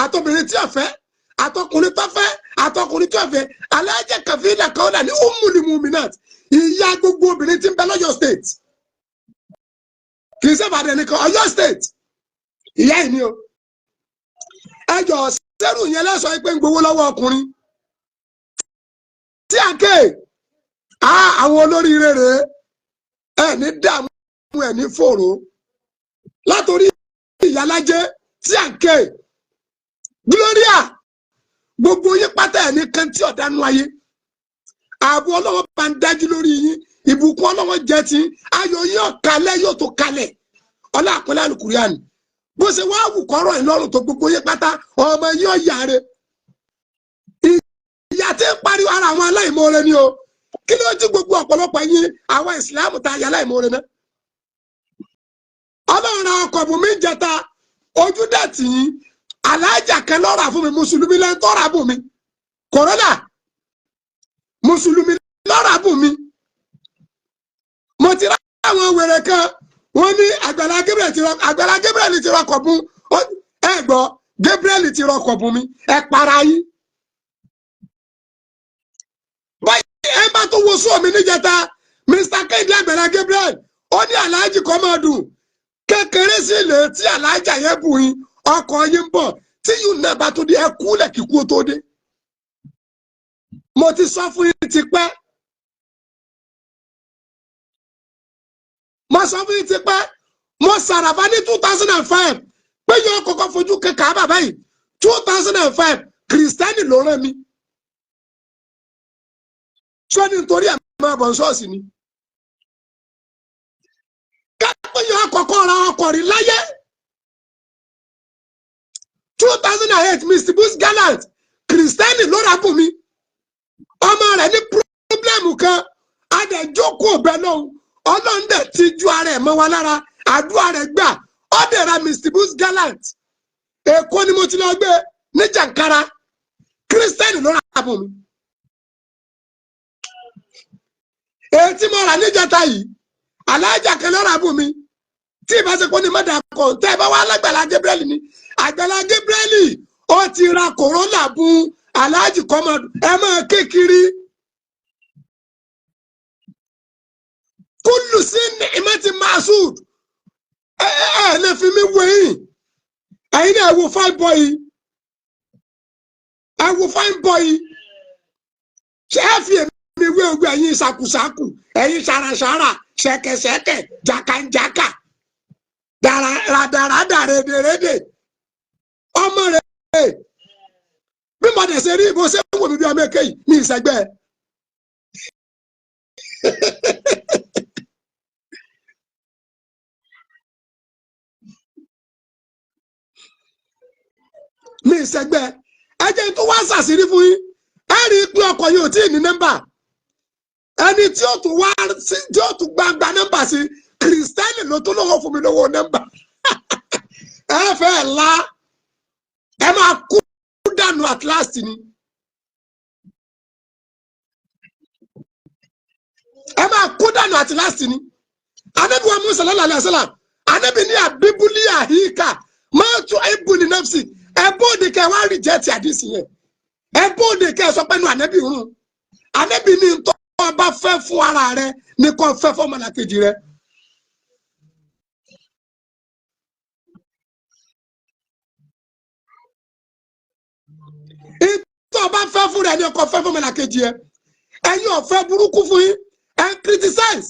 àtọ́bìnrin tí ò fẹ́ àtọkùnrin tó fẹ́ àtọkùnrin tí ò fẹ́ Alájà Kàfílà Kaula ní Ummul Muminat ìyá gbogbo obìnrin tí ń bẹ l'Ọ́yọ́ state kì í ṣèbàdàn nìkan Ọ̀yọ́ state ìyá yìí ni o ẹjọ sẹrù yẹn lẹsọ pé ń gbowó lọ́wọ́ ọkùnrin tí a ké àwọn olóríire rèé ẹ ní dààmú ẹ ní fòrò látòrí ìyálájẹ tí a ké Gloria gbogbo yín pátá ẹ ní kan tí ọ̀dánú ayé ààbò ọlọ́wọ́ bá ń dájú lórí yín ìbùkún ọlọ́wọ́ jẹ́ ti ayọ̀ yín ọ̀kalẹ̀ yóò tó kalẹ̀ ọlá àpẹẹrẹ alukuriani bó ṣe wá wù kọ́rọ̀ ẹ̀ lọ́rùn tó gbogbo yín pátá ọmọ yín ọ̀yàre ìyá tí ń pariwo ara àwọn aláìmoore ni o kí ló ti gbogbo ọ̀pọ̀lọpọ̀ yín àwọn ìsìláàmù tá a yà aláìmoore náà ọlọ́run ra ọkọ̀ bùnmí jẹta ojú dẹ̀tì yín alájà kan lọ́ra fún mi mùsùlùmí lẹ́yìn tọ́ra bùn mi kòrónà mùsùlùmí lọ́ra bùn mi mo ti rá àwọn wèrè kan wọ́n ní Àgbàlá Gabriel ti rọkọ̀ bùn ẹ gbọ́ Gabriel ti rọkọ̀ bùn mi ẹ para yín báyìí ẹ bá tó wo sóò mi níjẹta Mr. Kehinde Àgbàlá Gabriel ó ní aláàjì kọ́ máa dùn kékeré sí ilé tí aláàjà yẹn bù yín ọkọ̀ yín ń bọ̀ tí yìí náà bá tó dé ẹ kúlẹ̀ kíkú tó dé mo ti sọ fún yín ti pẹ́ mo sọ fún yín ti pẹ́ mo sàràfà ní 2005 pé yóò kọ́kọ́ fojú kẹkà bàbá yìí 2005 kìrìsìtẹ́nì ló rán mi sọ nítorí ẹ̀ máa bọ̀ ṣọ́ọ̀ṣì ni kápẹ́ yóò kọ́kọ́ ra ọkọ̀ rí láyé 2008 Mr. Bush Gallant kìrìsìtẹ́nì ló rà bùn mi ọmọ rẹ̀ ní pírọ́blẹ́mù kan adẹ̀jókòó bẹ́ẹ̀ lọ́hùn ọlọ́run dẹ̀ ti ju ara ẹ̀ mọ́ wa lára àdúrà rẹ̀ gbà ó dẹ̀ ra Mr. Bush Gallant Èkó ni mo ti lọ gbé ní Jàǹkárá kírísítẹ́nì ló rà bùn mi èyí tí mo rà níjẹta yìí alájà kan ló rà bùn mi tí ìbáṣepọ̀ ní mọ́dà kọ̀ tẹ́ ẹ bá wà Àgbàlá Gabriel ni Àgbàlá Gabriel ó ti ra Corolla bùn aláàjì kọ́mọdù ẹ máa kékeré kúlù sí ni'mati Masud ẹ lè fi mí wẹ̀yìn ẹ̀yin náà ẹ wo fine boy ṣe é fi èmi wé ogun ẹ̀yin ṣàkùṣàkù ẹ̀yin ṣàràṣàrà ṣẹ̀kẹ̀ṣẹ̀kẹ̀ jàkàǹjàkà dàràdàràdà rèdèrèdè ọmọ rẹ̀ bí mo dẹ̀ ṣe rí bó ṣe wò mí bí ọmọ èké yìí ní ìṣẹ́gbẹ́ ní ìṣẹ́gbẹ́ ẹjẹ́ tó wá ṣàṣírí fún yín ẹ rí i pé ọkọ̀ yìí ò tí ì ní nọ́mbà ẹni tí ó tún wá tí ó tún gbangba nọ́mbà sí kìrìsìtẹ́nì ló tún lọ́wọ́ fún mi lọ́wọ́ nọ́mbà ẹ fẹ́ la ẹ máa kú dànù at last ni ẹ máa kú dànù at last ni Ànábì wa Musa sallallahu alaihi wasallam Ànábì ní àbíbúlì àhíkà máa tún ẹbùn ní nọ́ọ̀sì ẹ bóde kẹ wá rìjẹ́tì àdìsí yẹn ẹ bóde kẹ sọ pé nu Ànábì rún Ànábì ní tó bá fẹ́ fún ara rẹ ní kò fẹ́ fún ọmọlàkejì rẹ. ìtọ́ bá fẹ́ fún rẹ ní kò fẹ́ fún ọmọlàkejì rẹ ẹ̀yin ọ̀fẹ́ burúkú fún yín and criticize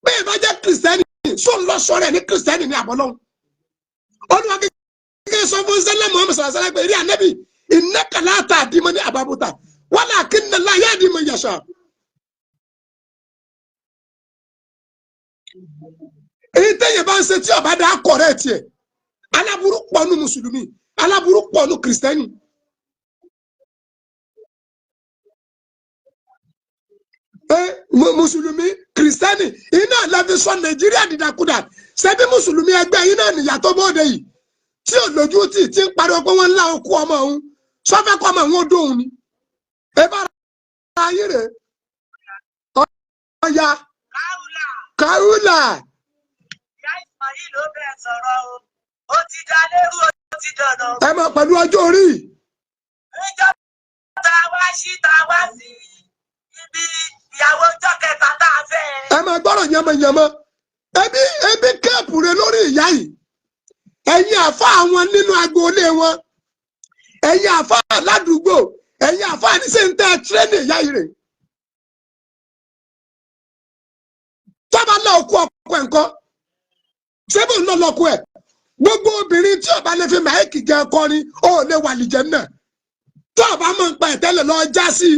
bẹ́ẹ̀ bá jẹ́ kìrìsìtẹ́nì sọ lọ sọ̀rọ̀ ẹ̀ ní kìrìsìtẹ́nì ní àbọ̀lọ́hún olúwa kékeré sọ fún sẹ́lẹ̀ Muhammad sallallahu alaihi wasallam pé eré ànábì innaka la tahdi man ahbabta walakinna Allah yahdi man yasha. èyí tẹ́yẹ̀ bá ń ṣe tí ọba dá kọ̀rẹ́ tiẹ̀ aláburú pọ̀nù mùsùlùmí aláburú pọ̀nù kìrìsìtẹ́nì. Mùsùlùmí kìrìsìtẹ́nì iná láfi sọ Nàìjíríà dìdàkudà ṣebí mùsùlùmí ẹgbẹ́ yìí náà nìyà tó bóde yìí tí ò lójú tì tí ń pariwo pé wọ́n ń lá okú ọmọ òun sọ́fẹ́ kọ́ ọmọ òun ó dóhun ni. ẹ bá ra ayé rẹ̀ ọ̀ya Kaula. Ìyá Ismail ló bẹ̀rẹ̀ sọ̀rọ̀ o. Ó ti dá lérú ó ti dọ̀nà. ẹ mọ̀ pẹ̀lú ọjọ́ orí. Ìjọ tá a wá sí ibi ìyàwó ọjọ́ kẹta tá a fẹ́. ẹ máa gbọ́rọ̀ yánmọ́yánmọ́ ebi kéèpù rẹ lórí ìyá yìí ẹ̀yin àfa àwọn nínú agboolé wọn ẹ̀yin àfa ládùúgbò ẹ̀yin àfa níṣẹ́ ń tẹ́ tírẹ́nì ìyá yìí rè tọ́ba lọ òkú ọkọ ẹ̀ ńkọ́ sẹ́bù ń lọ lọ́kọ ẹ̀ gbogbo obìnrin tí ọba lè fi máìkì gẹ ẹkọ ni ó lè wà lìjẹ́ náà tí ọba máa ń pa ìtẹ́lẹ̀ lọ já sí i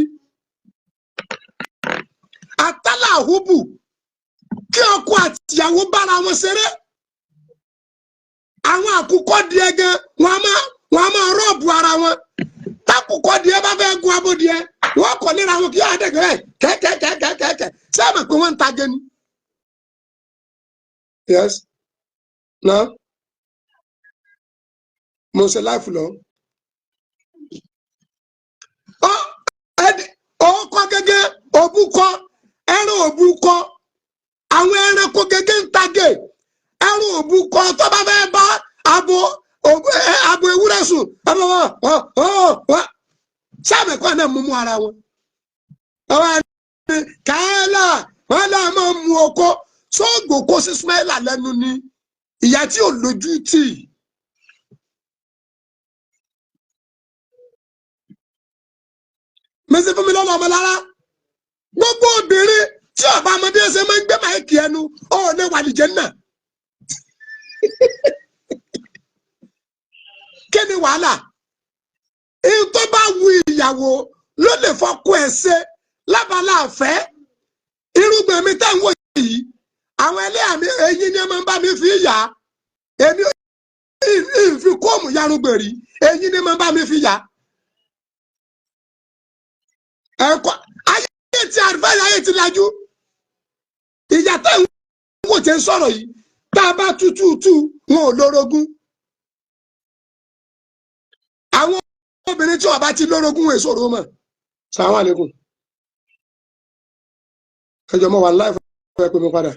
àtàlà àhúbù kí ọkọ àtìyàwó bára wọn ṣeré àwọn àkùkọ díẹ̀ gan wọn a máa rọ́ọ̀bù ara wọn tákùkọ díẹ̀ bá fẹ́ gun abódìẹ wọn kọ léra wọn kí àdẹgẹrẹ kẹkẹkẹkẹkẹ sẹẹmọ pé wọn ń ta gẹni. yes na mo ṣe láìfù lọ. ọkọ gẹ́gẹ́ òbúkọ ẹran òbúkọ àwọn ẹranko gẹ́gẹ́ ń tagé ẹran òbúkọ tó bá fẹ́ bá abo ewúrẹ́ sùn sáàmì kan náà mú ara wọn. Kaila wọn là máa mú oko sóògbò kó sí Ismaila lẹ́nu ni ìyá tí ò lójú tì. mẹsẹ̀ fún mi lọ́nà ọmọ lára gbogbo obìnrin tí ọba ọmọdé ṣe máa ń gbé máìkì ẹnu ó lè wà lìjẹ́ náà. kí ni wàhálà èyí tó bá wu ìyàwó ló lè fọkọ ẹ̀ ṣe lábala àfẹ́ irúgbìn mi tẹ́ ń wò yìí àwọn ẹlẹ́yà mi èyí ni ẹ máa ń bá mi fi yà èmi ìfi kóòmù yarúgbèrè èyí ni ẹ máa ń bá mi fi yà. ẹ̀kọ́ ayé ti àrífẹ́ ayé ti lajú ìyá tẹ́ ń wò tẹ́ ń sọ̀rọ̀ yìí tá a bá tútù wọn ò lórogún àwọn obìnrin tí wọn bá ti lórogún wọn èso òrò mọ sàwọn àlékún ẹjọ mọ wà láì fún ẹ pé mi padà.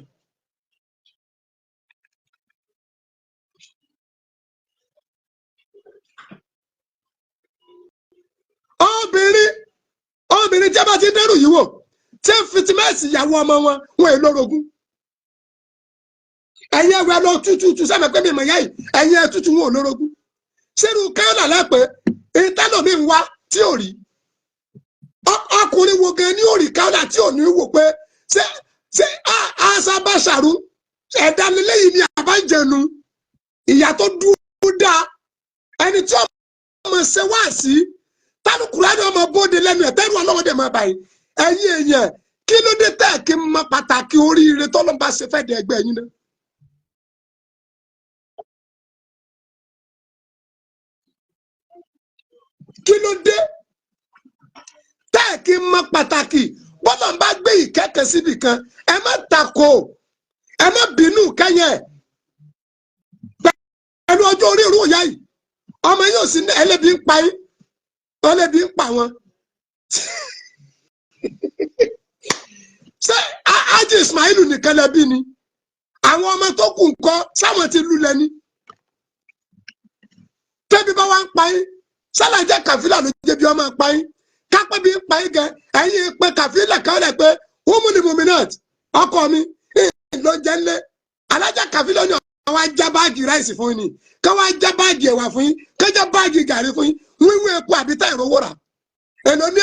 obìnrin tí a bá ti dẹrù yìí wò tí ń fitimẹ́sì ìyàwó ọmọ wọn èlò orogún ẹ̀yin ẹ̀wẹ̀ lọ tútù sábà pé mi mọ̀ yá yìí ẹ̀yin ẹ̀ tútù wọn ò lórogún ṣerú Kaila lẹ́pẹ́ ìtẹ́lómi ń wá tí ò rí ọkùnrin wo gan ni ò rí Kaila tí ò ní wò pé ṣé àṣà bá ṣàrú ẹ̀dá lélẹ́yìn ni àbájẹnu ìyá tó dúró dá ẹni tí ọmọ ṣe wá sí tálùkùrá ni ọmọ bóde lẹ́nu ẹ̀ tẹ́rù ọlọ́wọ́dẹ máa báyìí ẹ̀yin èèyàn kí ló dé tẹ́ kí n mọ pàtàkì oríire tọ́lọ́mbà ṣe fẹ́ dẹ ẹgbẹ́ yín náà. kí ló dé tẹ́ kí n mọ pàtàkì bọ́lọ́mbà gbé ìkẹ́kẹ́ síbì kan ẹ má takò ẹ má bínú kẹ́yẹ pẹ̀lú ọjọ́ orí ìrú ìyá yìí ọmọ yóò sì ní ẹlẹ́bí ń pa yín ọlẹ́bí ń pa wọn. ṣé Haji Ismail nìkan lẹbi ni àwọn ọmọ tó kù ńkọ́ sáwọn ti lulẹ̀ ni tẹ́bí bá wá ń pa yín sálàjẹ́ kàfílà ló jẹ́ bí ọmọ pa yín kápẹ́ bí ń pa yín gan ẹ̀yin pé kàfílà kan rẹ̀ pé wúmúni muminat ọkọ mi ló jẹ́ ńlẹ̀ alájà kàfílà ni àwọn ajá báàgì ráìsì fún yín ni káwọn ajá báàgì ẹ̀wà fún yín kájá báàgì gàrí fún yín wíwú epo àbítá ìrówó rà èlò ní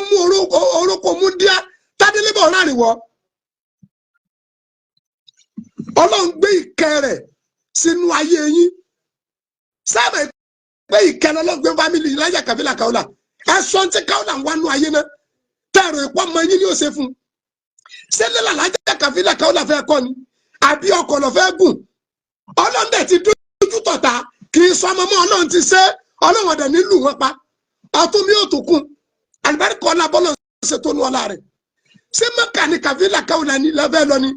mú orúkọ mú díá tádélébọ̀ láàrin wọ Ọlọ́run gbé ìkẹ́ rẹ̀ sínú ayé yín sábà pé ìkẹ́ lọ́lọ́run gbé fámìlì Elijah Kabila Kaola ẹ̀sọ́ tí Kaola ń wá nú ayé náà tẹ̀rọ ìpọ́ mọ yín ni ó ṣe fún un ṣé lílà Elijah Kabila Kaola fẹ́ kọ́ ni àbí ọkọ̀ lọ fẹ́ gùn Ọlọ́run dẹ̀ ti dójú tọ̀ta kì í sọ ọmọ mọ́ Ọlọ́run ti ṣe Ọlọ́run ọ̀dẹ̀ nílùú wọn pa ọtún mi ò tó kún àlùbáríkà ọlá bọ́lọ̀ ṣe tó nu ọlá rẹ̀ ṣé Mẹ́kà ni Kabila Kaola ní lẹ́fẹ́ lọ ni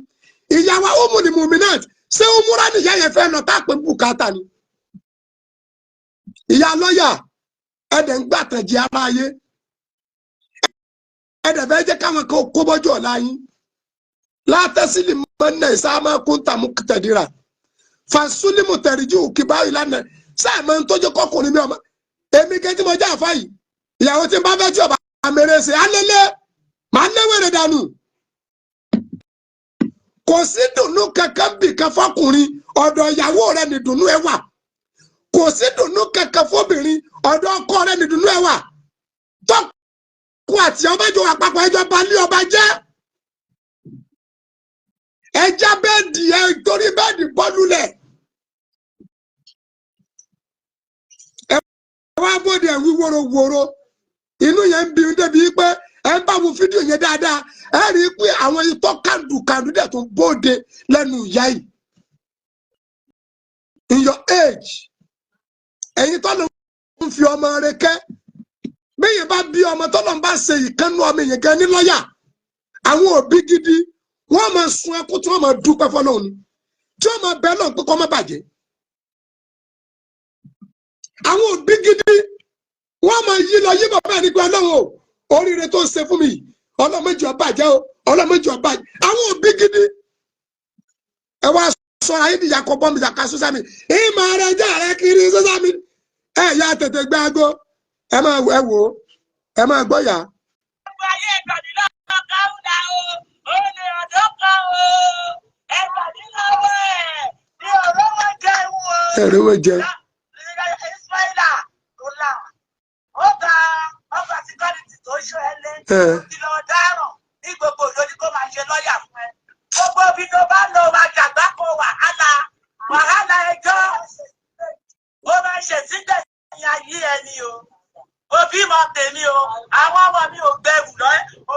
ìyàwó ọmọ ni Muminat ṣé ó múra nìyá yẹn fẹ́ lọ tá a pè bùkátà ni ìyá lọ́yà ẹ̀dẹ̀ ń gbàtànjẹ ara ayé ẹ̀dẹ̀ fẹ́ jẹ́ káwọn kan kó bọ́jú ọ̀la yín látẹ́sílì mọ́nà ìsámá kúntàmú tẹ̀díra fàṣúlìmù tẹ̀ríjú kìbá ìlànà sáàmù tó jẹ́ kọkùnrin mi ọmọ èmi kẹ́tí mo jẹ́ àfa yìí ìyàwó tí n bá fẹ́ tí ọba àmẹ́rẹ́ ṣe alẹ́lẹ́ màá léwèrè dànù kò sí dùnú kankan bì kan fọkùnrin ọ̀dọ̀ ìyàwó rẹ̀ ní dùnú ẹ wà kò sí dùnú kankan fóbìnrin ọ̀dọ̀ ọkọ rẹ̀ ní dùnú ẹ wà tọ́kù àti ọba jọ àpapọ̀ ẹjọ́ balẹ̀ ọba jẹ́ ẹja bẹ́ẹ̀dì ẹ torí bẹ́ẹ̀dì bọ́lulẹ̀ ẹ wá bóde ẹ wí wórówóró inú yẹn ń bí débi pé ẹ ń bá wo fídíò yẹn dáadáa ẹ rí i pé àwọn itọ́ kàndùkàndù dẹ̀ tó bóde lẹ́nu ìyá yìí in your age ẹ̀yin tọ́lọ́ ń fi ọmọ rẹ kẹ́ bẹ́yẹn bá bí ọmọ tọ́lọ́ ń bá ṣe ìkànnú ọmọ yẹn gan ní lọ́yà àwọn òbí gidi wọ́n máa sun ẹkún tí wọ́n máa dúpẹ́ fọ́lọ́run ni tí wọ́n máa bẹ́ẹ̀ lọ́n pé kọ́ má bàjẹ́ àwọn òbí gidi wọ́n máa yí lọ yí bàbá ẹni pé Ọlọ́run o oríire tó ń ṣe fún mi ọlọ́mọdé ọba jẹ́ o ọlọ́mọdé ọba jẹ́ àwọn òbí gidi ẹ wá sọ ayé ìyá kọ bọ́mù ìyá ká sọ́sá mi ìmọ̀ rẹ̀ jẹ́ rẹ̀ kiri sọ́sá mi ẹ yá tètè gbé aago ẹ máa wò ẹ máa gbọ́ yá. Gbogbo ayé ìkànnì náà Kaola o, olè ọ̀dọ́ kan o, ẹ̀kànnì lọ́wọ́ ẹ̀ ní ọ̀rọ̀ wọn jẹun o. ẹ̀rọ wọn jẹ. Ismaila Ola, ó ga ọgbà síkọ́rìtì tó ṣọ́ ẹ lé, ti lọ dáràn ní gbogbo òjòjì kó máa ṣe lọ́ọ̀yà fún ẹ. Gbogbo ibi tó bá lọ máa jàgbá kó wàhálà ẹjọ́, ó máa ṣe sílẹ̀ ní ayé ẹni o. Òbí mọ tèmi o, àwọn ọmọ mi ò gbẹrù lọ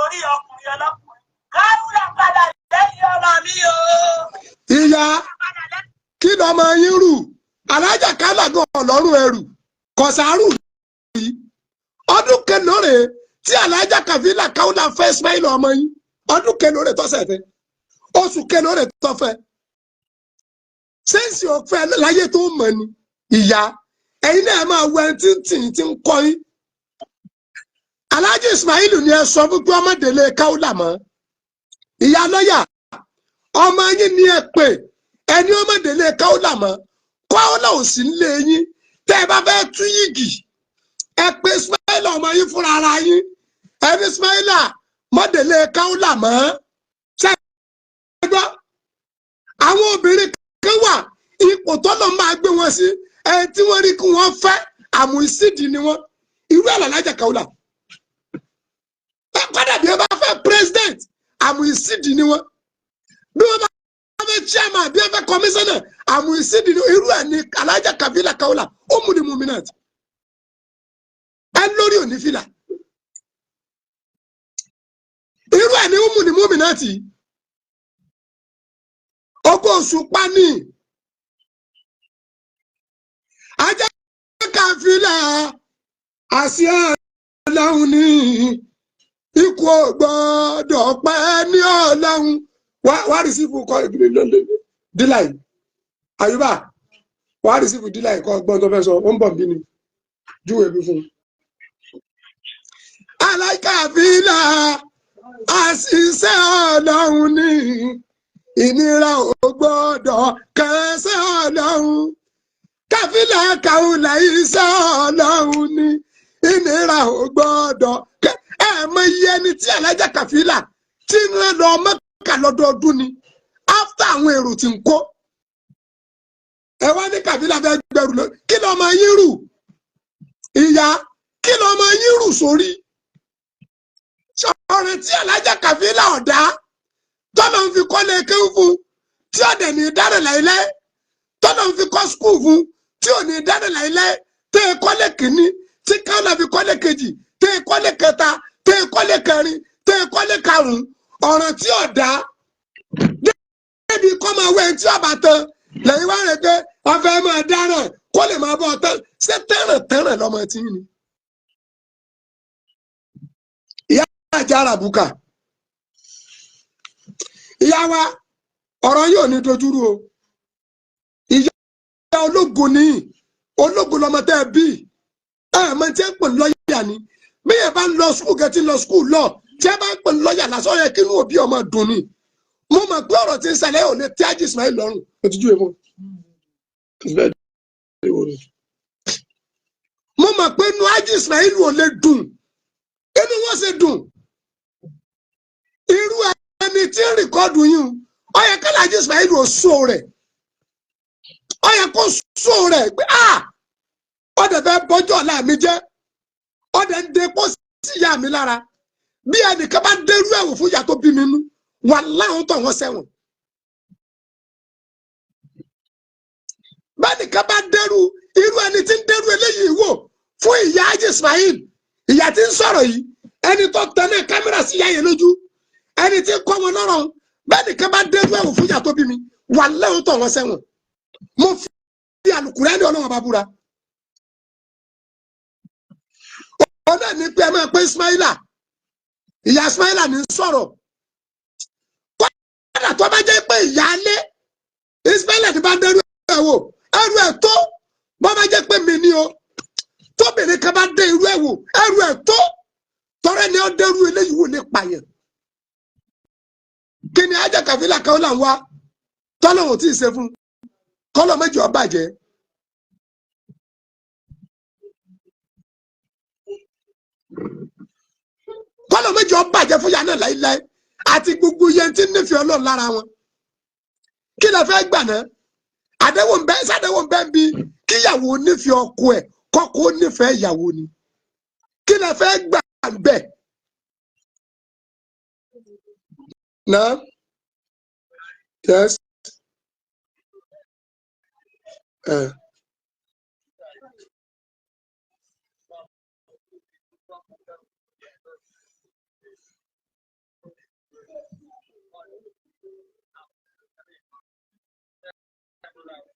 orí ọkùnrin ọlọ́kùnrin. Kaola padà lẹ́yìn ọmọ mi o. ìyá kí lọmọ yín rù Alájà Kaola gan ọlọ́run ẹrù kọ̀sárù yìí ọdún kelóore tí Alájà Kabila Kaola fẹ́ Ismaila ọmọ yín ọdún kelóore tọ́sẹ̀ fẹ́ oṣù kelóore tọ́fẹ́ sẹ́ǹsì ọ̀fẹ́ láyé tó mọ̀ ni ìyá ẹ̀yin náà máa wọ ẹni tí ń kọ́ yín Alhaji Ismailu ni ẹ sọ fún pé ọmọdélé Kaola mọ́ ìyá lọ́yà ọmọ yín ni ẹ pè ẹni ọmọdélé Kaola mọ́ Kaola ò sí nílé yín tẹ́ ẹ bá fẹ́ tú yìgì ẹ pé Ismaila ọmọ yín fúnra ara yín ẹni Ismaila mọ́délé Kaola mọ́ ṣe é gbọ́ àwọn obìnrin kan wà ipò tọ́lọ̀ máa gbé wọn sí ẹni tí wọ́n rí kí wọ́n fẹ́ àmúìsídìí ni wọ́n irú ẹ̀ l'Alájà Kaola padà bí wọ́n bá fẹ́ president àmúìsídìí ni wọ́n bí wọ́n bá fẹ́ chairman bí wọ́n fẹ́ commissioner àmúìsídìí ni irú ẹ̀ ní Alájà Kabila Kaola ó mú ni Muminat ẹ lórí òní fìlà irú ẹ̀ ní ó mú ni Muminat ọgbọ́n oṣù pani Ajá Kabila àṣẹ Ọlọ́run ní ikú ò gbọ́dọ̀ pẹ́ ní Ọlọ́run wá rìsífù kọ́ dílà yìí Àyùbá wá rìsífù dílà yìí kọ́ gbọ́n tó fẹ́ sọ ó ń bọ̀ bí ni júwèé bí fún un. Alájà Kabila àṣìṣe Ọlọ́run ní ìnira ò gbọ́dọ̀ kẹsẹ̀ Ọlọ́run Kabila Kaola iṣẹ́ Ọlọ́run ní ìnira ò gbọ́dọ̀ ẹ mọ iye ẹni tí Alájà Kabila tí ń lọ Mẹ́kà lọ́dọọdún ni after àwọn èrò tí ń kó ẹ wá ní Kabila fẹ́ gbẹrù lọ kí ló máa yín rù ìyá kí ló máa yín rù sórí ọ̀rẹ́ tí Alájà Kabila ọ̀dá tọ́lọ̀ ń fi kọ́lé kéwù fún tí ó dẹ̀ ní dáná láìláì tọ́nà fi kọ́ skul fún tí ò ní dáná láìláì tẹ́ ẹ kọ́lé kìíní tí káwọn fi kọ́lé kejì tẹ́ ẹ kọ́lé kẹta tẹ́ ẹ kọ́lé kẹrin tẹ́ ẹ kọ́lé karùn-ún ọ̀ràn tí ò dá débi kọ́ máa wẹ̀ tí ọba tán lẹ́yìn wá rẹ̀ pé ọfẹ́ máa dáràn kó lè máa bọ́ tán ṣé tẹ́ràn lọ́mọ tí ni. ìyá àjà àràbùkà ìyá wa ọ̀rọ̀ yóò ní dojúrú o ìyá ológun ni ológun lọmọ tẹ́ ẹ bí mọ tí ẹ ń pè lọ́ọ̀yà ni bí ẹ bá ń lọ skul kẹtí lọ skul lọ tí ẹ bá ń pè lọ́ọ̀yà lásán yẹ kí inú òbí ọmọ dùn ni mo mọ̀ pé ọ̀rọ̀ tí ń ṣẹlẹ̀ ò lè tí Haji Ismail lọ́rùn òtújú èèmọ̀ mo mọ̀ pé inú Haji Ismail ò lè dùn inú wọn ṣe dùn irú ẹni tí ń rìkọ́dù yín ó yẹ kí Haji Ismail ò sọ rẹ̀ ó yẹ kó sọ rẹ̀ pé ọdẹ fẹ́ bọ́jọ́ ọ̀la mi jẹ́ ọdẹ ń de pósí ìyá mi lára bí ẹnìkan bá dérú ẹ̀wò fún ìyá tó bí mi nú wà láwọn tó wọn sẹ́wọ̀n bẹ́ẹ̀nìkan bá dérú irú ẹni tí ń dérú eléyìí wò fún ìyá Haji Ismail ìyá tí ń sọ̀rọ̀ yìí ẹni tó tẹ̀lé kámẹ́rà sí ìyá yẹn lójú ẹni tí ń kọ́ wọn lọ́rọ̀ bẹ́ẹ̀nìkan bá dérú ẹ̀wò fún ìyá tó bí mi wà láwọn tó wọn sẹ́wọ̀n mo fi Al-Qur'ani Ọlọ́run bá búra. ọ̀nà ní pé ẹ máa pé Ismaila ìyá Ismaila ní sọ̀rọ̀ kọ́dà tó bá jẹ́ pé ìyáálé Ismaila ti bá dẹrú ẹ̀ wò ẹrù ẹ̀ tó bó bá jẹ́ pé mi ni o tóbìnrin kan bá dé irú ẹ̀ wò ẹrù ẹ̀ tó tọrẹ ni ó dẹrú eléyìí wò lè pààyàn kí ni ajá kàfílà kan là ń wá tọ́lọ́wọ̀n tí ì ṣe fún kọ́lọ́ méjì ó bàjẹ́. kọ́lọ̀ méjì ó bàjẹ́ fún yàrá láíláí àti gbogbo yẹn tí nífẹ̀ẹ́ Ọlọ́run lára wọn kí lè fẹ́ gbà náà àdéhùn bẹ́ẹ̀ bí kíyàwó nífẹ̀ẹ́ ọkọ ẹ̀ kọ́kọ́ nífẹ̀ẹ́ ìyàwó ni kí lè fẹ́ gbà bẹ́ẹ̀ náà yes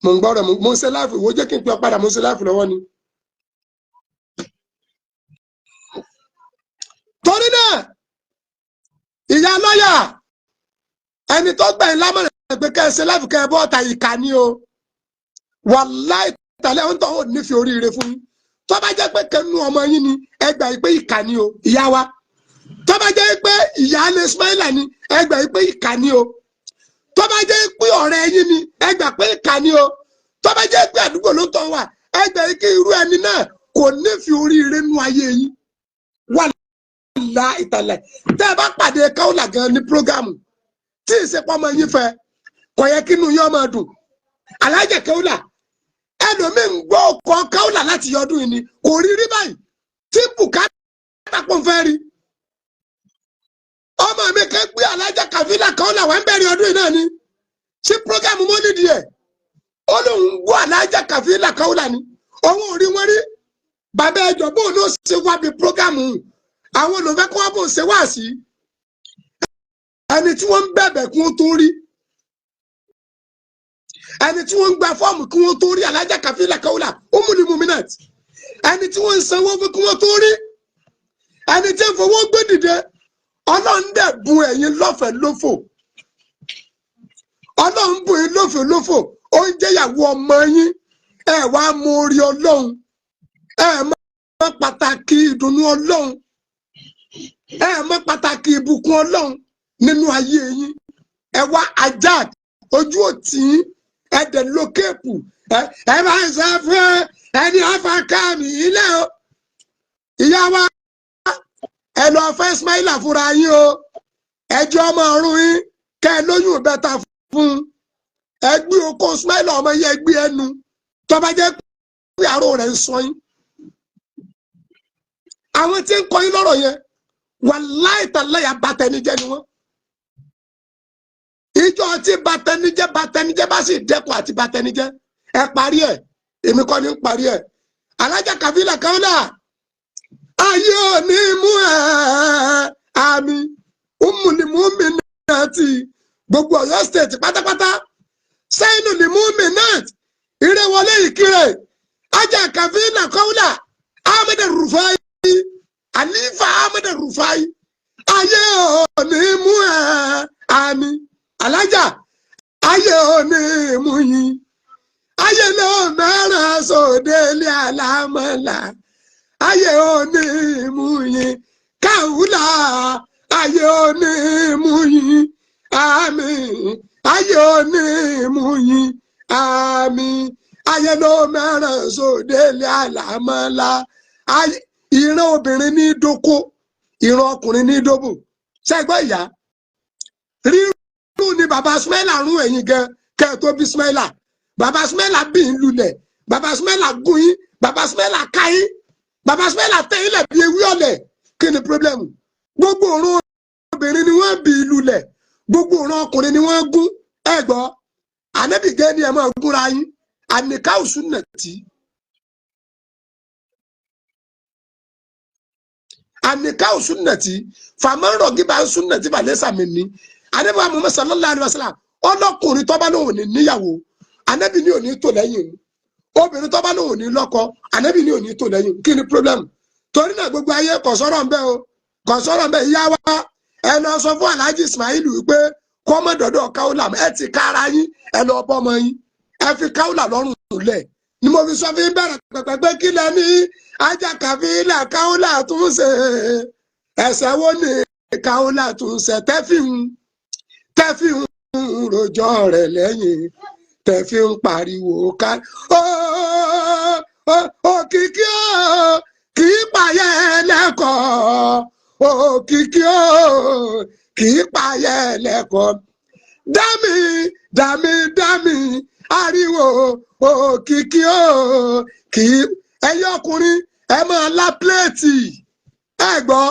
mo ń gbọ́ rẹ̀ mo ń ṣe láìfù ìwọ jẹ́ kí n pè ọ́ padà mo ń ṣe láìfù lọ́wọ́ ni. torí náà ìyá lọ́yà ẹni tó gbẹ̀yìn lámọ̀ràn pé kẹ́ ẹ ṣe láìfù kẹ́ ẹ bọ́ ọ̀tà ìkà ni o wàláì tàlẹ́ ọ̀hún tó ò nífẹ̀ẹ́ oríire fún yín tó bá jẹ́ pé kẹ́nu ọmọ yín ni ẹ gbà pé ìkà ni o ìyá wa tó bá jẹ́ pé ìyá alẹ́ Ismaila ni ẹ gbà pé ìkà ni o tó bá jẹ́ pé ọ̀rẹ́ yín ni ẹ gbà pé ìkà ni o tó bá jẹ́ pé àdúgbò ló tọ́ wà ẹ gbà pé irú ẹni náà kò nífẹ̀ẹ́ oríire nú ayé yín wà lá ìtàlẹ̀ tẹ́ ẹ bá pàdé Kaola gan ní prógámù tí ìsepọ̀ ọmọ yín fẹ́ kò yẹ kí inú yín ọmọ dùn Alájà Kaola ẹlòmíì ń gbọ́ ọkọ̀ Kaola láti ọdún yìí ni kò rí rí báyìí tí bùkátà pọ̀ fẹ́ rí ọmọ mi kẹ́ gbé Alájà Kàfílà Kaola wà ń bẹ̀rẹ̀ ọdún yìí náà ni sí prógámù mọ́lídìí ẹ̀ ó lóun gbọ́ Alájà Kàfílà Kaola ni òun ò rí wọn rí bàbá ẹjọ́ bóun ló ṣe wá bí prógámù àwọn olùfẹ́ kó wá bóun ṣe wá sí ẹni tí wọ́n ń bẹ̀bẹ̀ kí wọ́n tó rí ẹni tí wọ́n ń gba fọ́ọ̀mù kí wọ́n tó rí Alájà Kàfílà Kaola Ummul Muminat ẹni tí wọ́n ń sanwó fún kí wọ́n tó rí ẹni tí ń fowó gbé dìde Ọlọ́run dẹ̀ bùn ẹ̀yin lọ́fẹ̀ẹ́ lófò Ọlọ́run bùn yín lọ́fẹ̀ẹ́ lófò ó ń jẹ́yàwó ọmọ yín ẹ wá mọ orí Ọlọ́run ẹ mọ pàtàkì ìdùnnú Ọlọ́run ẹ mọ pàtàkì ìbùkún Ọlọ́run nínú ayé yín ẹ wá ajá ojú òtí yín ẹ dẹ̀ lókèpù ẹ bá ń sọ fún ẹni afákàmì ilé o ìyá wa ẹ lọ fẹ́ Ismaila fúnra yín o ẹjọ́ ọmọ ọ̀run yín kẹ́ ẹ lóyún bẹ́tà fún ẹ gbé oko Ismaila ọmọ yẹn gbé ẹnu tó bá jẹ́ pé àrò rẹ̀ ń sọ yín àwọn tí ń kọ yín lọ́rọ̀ yẹn wàláhì tàláhì abatẹnijẹ́ ni wọ́n ìjọ tí bàtẹnijẹ́ bá sì dẹ́kun àti bàtẹnijẹ́ ẹ parí ẹ̀ èmi kọ́ ni ń parí ẹ̀ alájà kàfílà Kaola ayé ò ní mú ẹ àmì umulimuminati gbogbo Ọ̀yọ́ state pátápátá sẹ́yìn limuminat ìrẹwọlé ìkírè ajá kàfílà Kaola Ahmed Rufai Alifa Ahmed Rufai ayé ò ní mú ẹ àmì alájà ayé ò ní mú yín ayé ló mẹ́ràn sóde ilé alámọ̀lá ayé ò ní mú yín Kaola ayé ò ní mú yín àmín ayé ò ní mú yín àmín ayé ló mẹ́ràn sóde ilé alámọ̀lá ìran obìnrin ní dóko ìran ọkùnrin ní dóbò ṣẹ́gbọ́n ìyá rírun ni bàbá Ismaila rún ẹ̀yìn gan kẹ́ ẹ̀ tó bí Ismaila bàbá Ismaila bí ń lulẹ̀ bàbá Ismaila gún yín bàbá Ismaila ká yín bàbá Ismaila tẹ́ yín lẹ̀ bí ewé ọ̀lẹ̀ kí ni pírọ́blẹ́mù gbogbo òrùn obìnrin ni wọ́n bí lulẹ̀ gbogbo òrùn ọkùnrin ni wọ́n gún ẹ gbọ́ ànábì gẹ́ ni ẹ máa gúnra yín àníkáù sunnati àníkáù sunnati fàmọ́rọ̀ gíba sunnati balẹ̀sà mi ní ànábì Muhammad sallallahu alaihi wasallam ọlọ́kùnrin tó bá lóun ní níyàwó ànábì ní òní tó lẹ́yìn obìnrin tó bá lóun ní lọ́kọ ànábì ní òní tó lẹ́yìn kí ni problem torí náà gbogbo ayé kò sọ̀rọ̀ ń bẹ o kò sọ̀rọ̀ ń bẹ ìyá wa ẹ lọ sọ fún Alhaji Ismail wípé kọ́mọ̀dọ̀dọ̀ Kaola ẹ ti kára yín ẹ lọ bọ́ ọmọ yín ẹ fi Kaola lọ́rùn lẹ̀ ni mo fi sọ fún yín bẹ̀rẹ̀ pẹ̀pẹ̀ pé kí lẹ ní ajá kàfílà Kaola tún ṣe ẹ̀ṣẹ̀ wo ni Kaola tún ṣe tẹ́fì ń rojọ́ rẹ̀ lẹ́yìn tẹ́fì ń pariwo ká òkìkí kì í payẹ́ lẹ́kọ̀ọ́ òkìkí kì í payẹ́ lẹ́kọ̀ọ́ dámì ariwo òkìkí kì í ẹ̀yin ọkùnrin ẹ máa lá pléètì ẹ gbọ́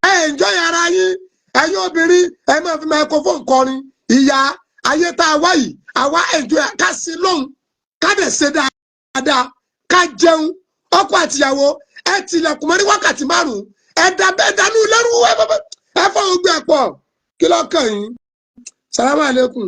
ẹ enjoy ara yín ẹ̀yin obìnrin ẹ máa fi microphone kọrin ìyá ayé tá a wá yìí àwa enjoy ká sí lóhùn ká dẹ̀ ṣe dáadáa ká jẹun ọkọ àtìyàwó ẹ tilẹ̀kùn mọ́ ní wákàtí 5 ẹ dánú lẹ́rú ẹ fọwọ́ gbé ẹ pọ̀ kí lọ́kàn yín salamu alaikum.